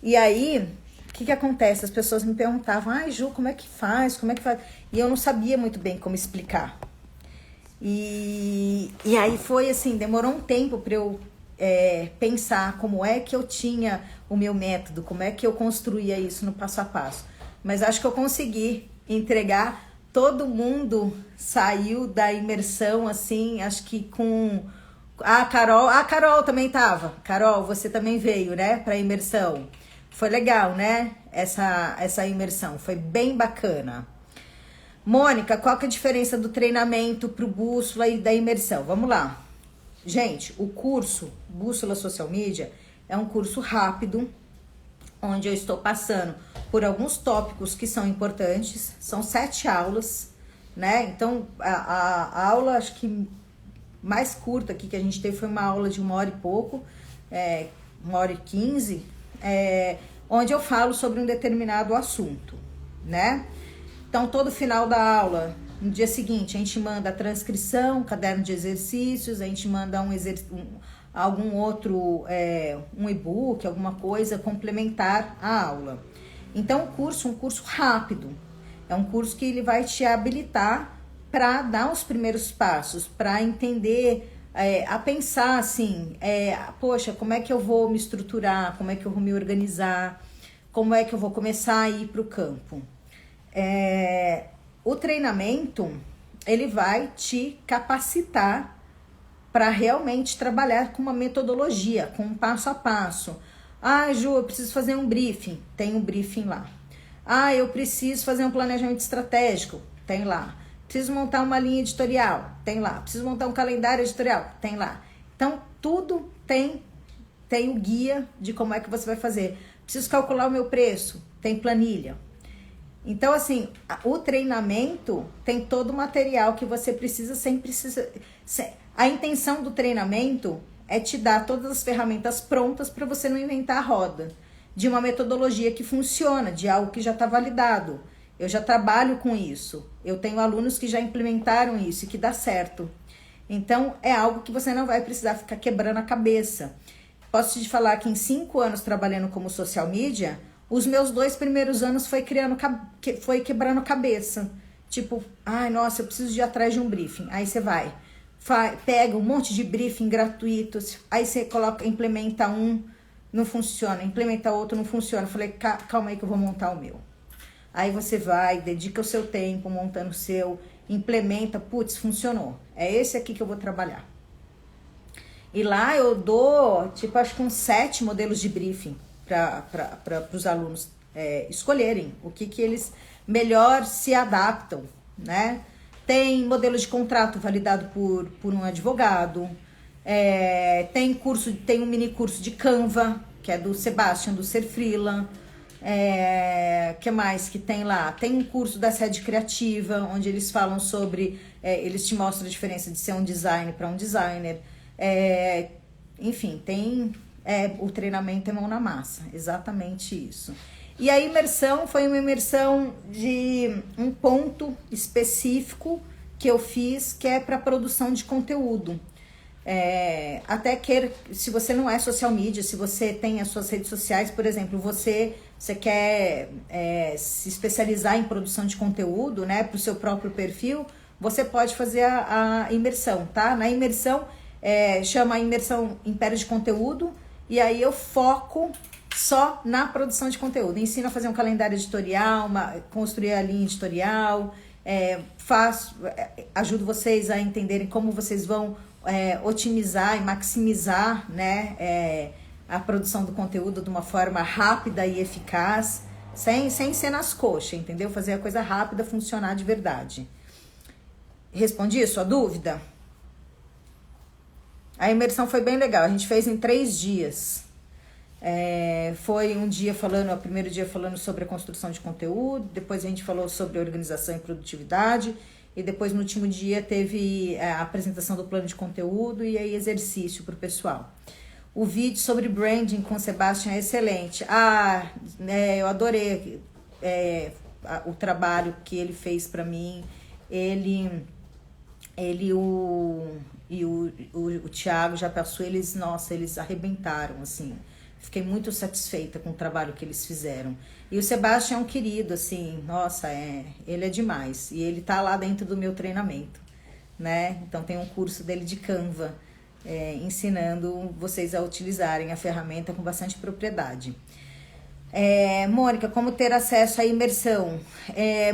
E aí, o que acontece? As pessoas me perguntavam, ai Ju, como é que faz? E eu não sabia muito bem como explicar. E aí foi assim, demorou um tempo para eu pensar como é que eu tinha o meu método, como é que eu construía isso no passo a passo. Mas acho que eu consegui entregar. Todo mundo saiu da imersão, assim, acho que com... A Carol também tava. Carol, você também veio, né, pra imersão. Foi legal, né, essa imersão, foi bem bacana. Mônica, qual que é a diferença do treinamento pro Bússola e da imersão? Vamos lá. Gente, o curso Bússola Social Media é um curso rápido, onde eu estou passando por alguns tópicos que são importantes. São 7 aulas, né? Então, a aula, acho que mais curta aqui que a gente teve foi uma aula de 1 hora e pouco, 1h15, onde eu falo sobre um determinado assunto, né? Então, todo final da aula, no dia seguinte, a gente manda a transcrição, caderno de exercícios, a gente manda algum outro, um e-book, alguma coisa complementar à aula. Então, o curso é um curso rápido, é um curso que ele vai te habilitar para dar os primeiros passos, para entender, a pensar assim, poxa, como é que eu vou me estruturar, como é que eu vou me organizar, como é que eu vou começar a ir para o campo. O treinamento, ele vai te capacitar para realmente trabalhar com uma metodologia, com um passo a passo. Ah, Ju, eu preciso fazer um briefing. Tem um briefing lá. Ah, eu preciso fazer um planejamento estratégico. Tem lá. Preciso montar uma linha editorial. Tem lá. Preciso montar um calendário editorial. Tem lá. Então, tudo tem o guia de como é que você vai fazer. Preciso calcular o meu preço. Tem planilha. Então, assim, o treinamento tem todo o material que você precisa, A intenção do treinamento é te dar todas as ferramentas prontas para você não inventar a roda, de uma metodologia que funciona, de algo que já está validado. Eu já trabalho com isso, eu tenho alunos que já implementaram isso e que dá certo. Então, é algo que você não vai precisar ficar quebrando a cabeça. Posso te falar que em 5 anos trabalhando como social media, os meus 2 primeiros anos foi quebrando cabeça. Tipo, ai, nossa, eu preciso de ir atrás de um briefing. Aí você vai, pega um monte de briefing gratuitos, aí você implementa um, não funciona, implementa outro, não funciona. Eu falei, calma aí que eu vou montar o meu. Aí você vai, dedica o seu tempo montando o seu, implementa, putz, funcionou. É esse aqui que eu vou trabalhar. E lá eu dou, tipo, acho que uns 7 modelos de briefing para os alunos escolherem o que eles melhor se adaptam, né? Tem modelo de contrato validado por um advogado, tem um mini curso de Canva, que é do Sebastian, do Ser Freela. Que mais que tem lá? Tem um curso da Sede Criativa, onde eles falam sobre, eles te mostram a diferença de ser um designer para um designer. Enfim, tem o treinamento é mão na massa, exatamente isso. E a imersão foi uma imersão de um ponto específico que eu fiz, que é para produção de conteúdo. Até que, se você não é social media, se você tem as suas redes sociais, por exemplo, você quer se especializar em produção de conteúdo, né, para o seu próprio perfil, você pode fazer a imersão, tá? Na imersão, chama a imersão Império de Conteúdo, e aí eu foco só na produção de conteúdo. Ensino a fazer um calendário editorial, construir a linha editorial, ajudo vocês a entenderem como vocês vão otimizar e maximizar, né, a produção do conteúdo de uma forma rápida e eficaz, sem ser nas coxas, entendeu? Fazer a coisa rápida funcionar de verdade. Respondi a sua dúvida? A imersão foi bem legal, a gente fez em 3 dias. Foi um dia o primeiro dia falando sobre a construção de conteúdo, depois a gente falou sobre organização e produtividade, e depois no último dia teve a apresentação do plano de conteúdo e aí exercício para o pessoal. O vídeo sobre branding com o Sebastian é excelente. Eu adorei o trabalho que ele fez para mim. Ele e o Thiago já passou, eles arrebentaram, assim. Fiquei muito satisfeita com o trabalho que eles fizeram. E o Sebastian é um querido, assim, nossa, ele é demais. E ele tá lá dentro do meu treinamento, né? Então tem um curso dele de Canva, ensinando vocês a utilizarem a ferramenta com bastante propriedade. Mônica, como ter acesso à imersão?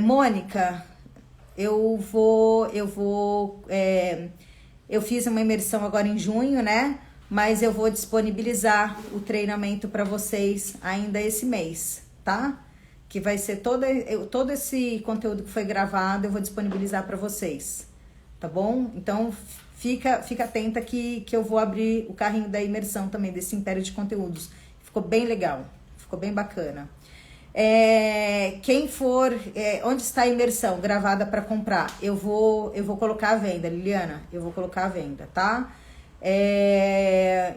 Mônica, eu fiz uma imersão agora em junho, né? Mas eu vou disponibilizar o treinamento para vocês ainda esse mês, tá? Que vai ser todo esse conteúdo que foi gravado, eu vou disponibilizar para vocês, tá bom? Então, fica atenta que eu vou abrir o carrinho da imersão também, desse Império de Conteúdos. Ficou bem legal, ficou bem bacana. Quem for, onde está a imersão gravada para comprar? Eu vou colocar à venda, Liliana, eu vou colocar à venda, tá?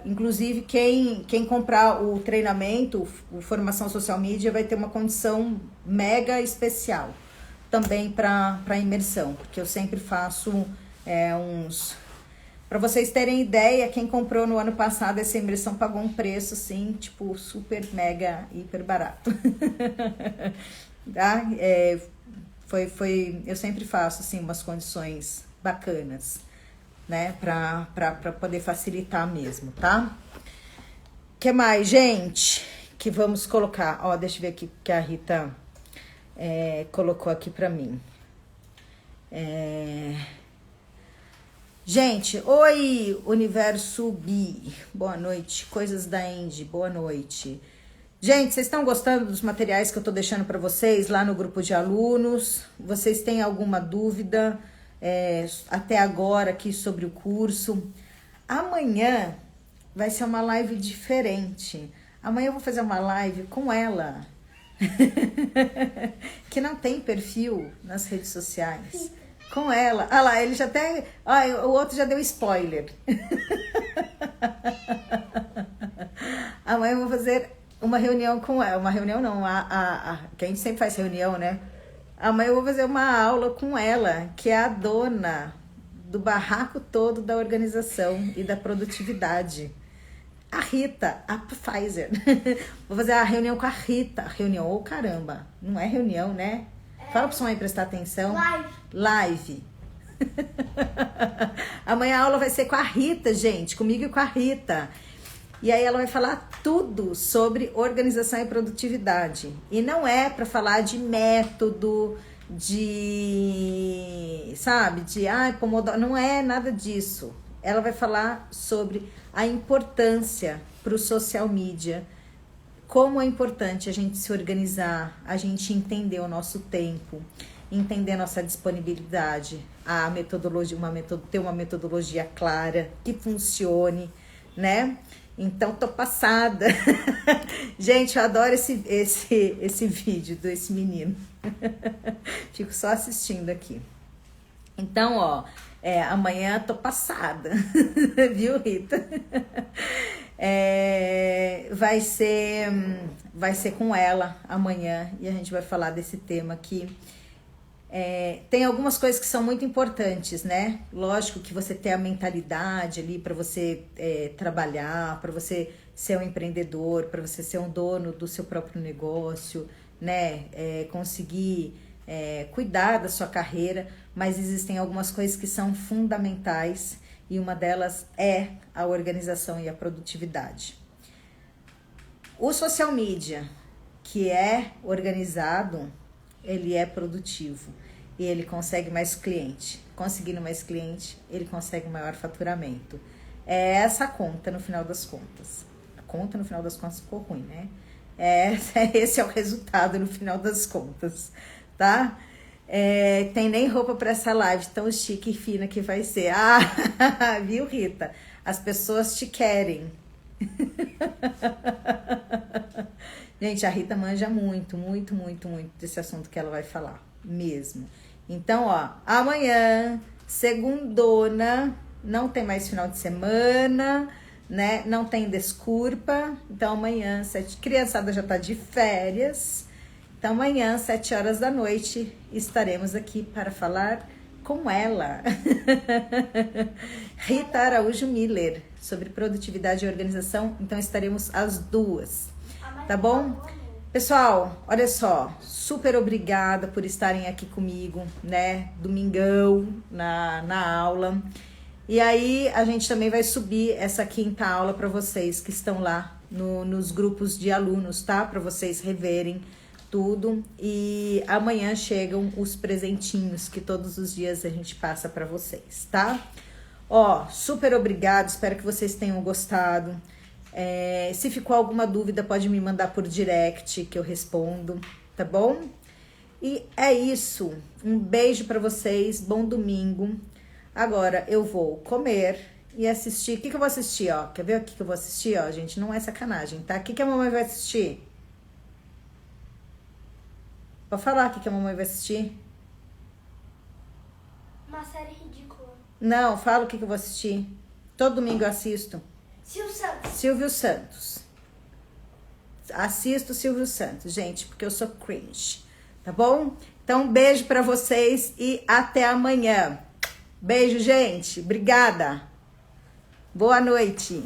Inclusive quem comprar o treinamento, o Formação Social Media, vai ter uma condição mega especial também para imersão, porque eu sempre faço para vocês terem ideia, quem comprou no ano passado essa imersão pagou um preço assim, tipo, super mega hiper barato. Tá? Eu sempre faço assim umas condições bacanas, né, pra poder facilitar mesmo, tá? Que mais, gente, que vamos colocar? Ó, deixa eu ver aqui que a Rita colocou aqui pra mim. Gente, oi, Universo Bi, boa noite. Coisas da Indy, boa noite. Gente, vocês estão gostando dos materiais que eu tô deixando pra vocês lá no grupo de alunos? Vocês têm alguma dúvida até agora aqui sobre o curso? Amanhã vai ser uma live diferente. Amanhã eu vou fazer uma live com ela, que não tem perfil nas redes sociais. Com ela. Ah lá, ele já até... o outro já deu spoiler. Amanhã eu vou fazer uma reunião com ela. Uma reunião não, que a gente sempre faz reunião, né? Amanhã eu vou fazer uma aula com ela, que é a dona do barraco todo da organização e da produtividade. A Rita, a Pfizer. Vou fazer a reunião com a Rita. Reunião, caramba. Não é reunião, né? Fala pro som aí prestar atenção. Live. Amanhã a aula vai ser com a Rita, gente. Comigo e com a Rita. E aí ela vai falar tudo sobre organização e produtividade. E não é para falar de método, sabe, Pomodoro, não é nada disso. Ela vai falar sobre a importância para o social media, como é importante a gente se organizar, a gente entender o nosso tempo, entender a nossa disponibilidade, a metodologia, ter uma metodologia clara, que funcione, né? Então, tô passada. Gente, eu adoro esse vídeo desse menino. Fico só assistindo aqui. Então, ó, amanhã tô passada. Viu, Rita? Vai ser com ela amanhã e a gente vai falar desse tema aqui. Tem algumas coisas que são muito importantes, né? Lógico que você tem a mentalidade ali para você trabalhar, para você ser um empreendedor, para você ser um dono do seu próprio negócio, né? Conseguir cuidar da sua carreira, mas existem algumas coisas que são fundamentais e uma delas é a organização e a produtividade. O social media, que é organizado, ele é produtivo e ele consegue mais cliente. Conseguindo mais cliente, ele consegue maior faturamento. É essa a conta no final das contas. A conta no final das contas ficou ruim, né? Esse é o resultado no final das contas, tá? Tem nem roupa para essa live tão chique e fina que vai ser. Viu, Rita? As pessoas te querem. Gente, a Rita manja muito desse assunto que ela vai falar, mesmo. Então, ó, amanhã, segundona, não tem mais final de semana, né? Não tem desculpa. Então, amanhã, criançada já tá de férias. Então, amanhã, 7 horas da noite, estaremos aqui para falar com ela, Rita Araújo Miller, sobre produtividade e organização. Então, estaremos as duas. Tá bom? Pessoal, olha só, super obrigada por estarem aqui comigo, né? Domingão na aula. E aí, a gente também vai subir essa quinta aula para vocês que estão lá nos grupos de alunos, tá? Para vocês reverem tudo. E amanhã chegam os presentinhos que todos os dias a gente passa para vocês, tá? Ó, super obrigado, espero que vocês tenham gostado. Se ficou alguma dúvida, pode me mandar por direct que eu respondo, tá bom? E é isso. Um beijo pra vocês, bom domingo. Agora eu vou comer e assistir. O que eu vou assistir, ó? Quer ver o que eu vou assistir, ó, gente? Não é sacanagem, tá? O que a mamãe vai assistir? Pode falar o que a mamãe vai assistir? Uma série ridícula. Não, fala o que eu vou assistir. Todo domingo eu assisto. Silvio Santos. Assisto Silvio Santos, gente, porque eu sou cringe, tá bom? Então, um beijo pra vocês e até amanhã. Beijo, gente. Obrigada. Boa noite.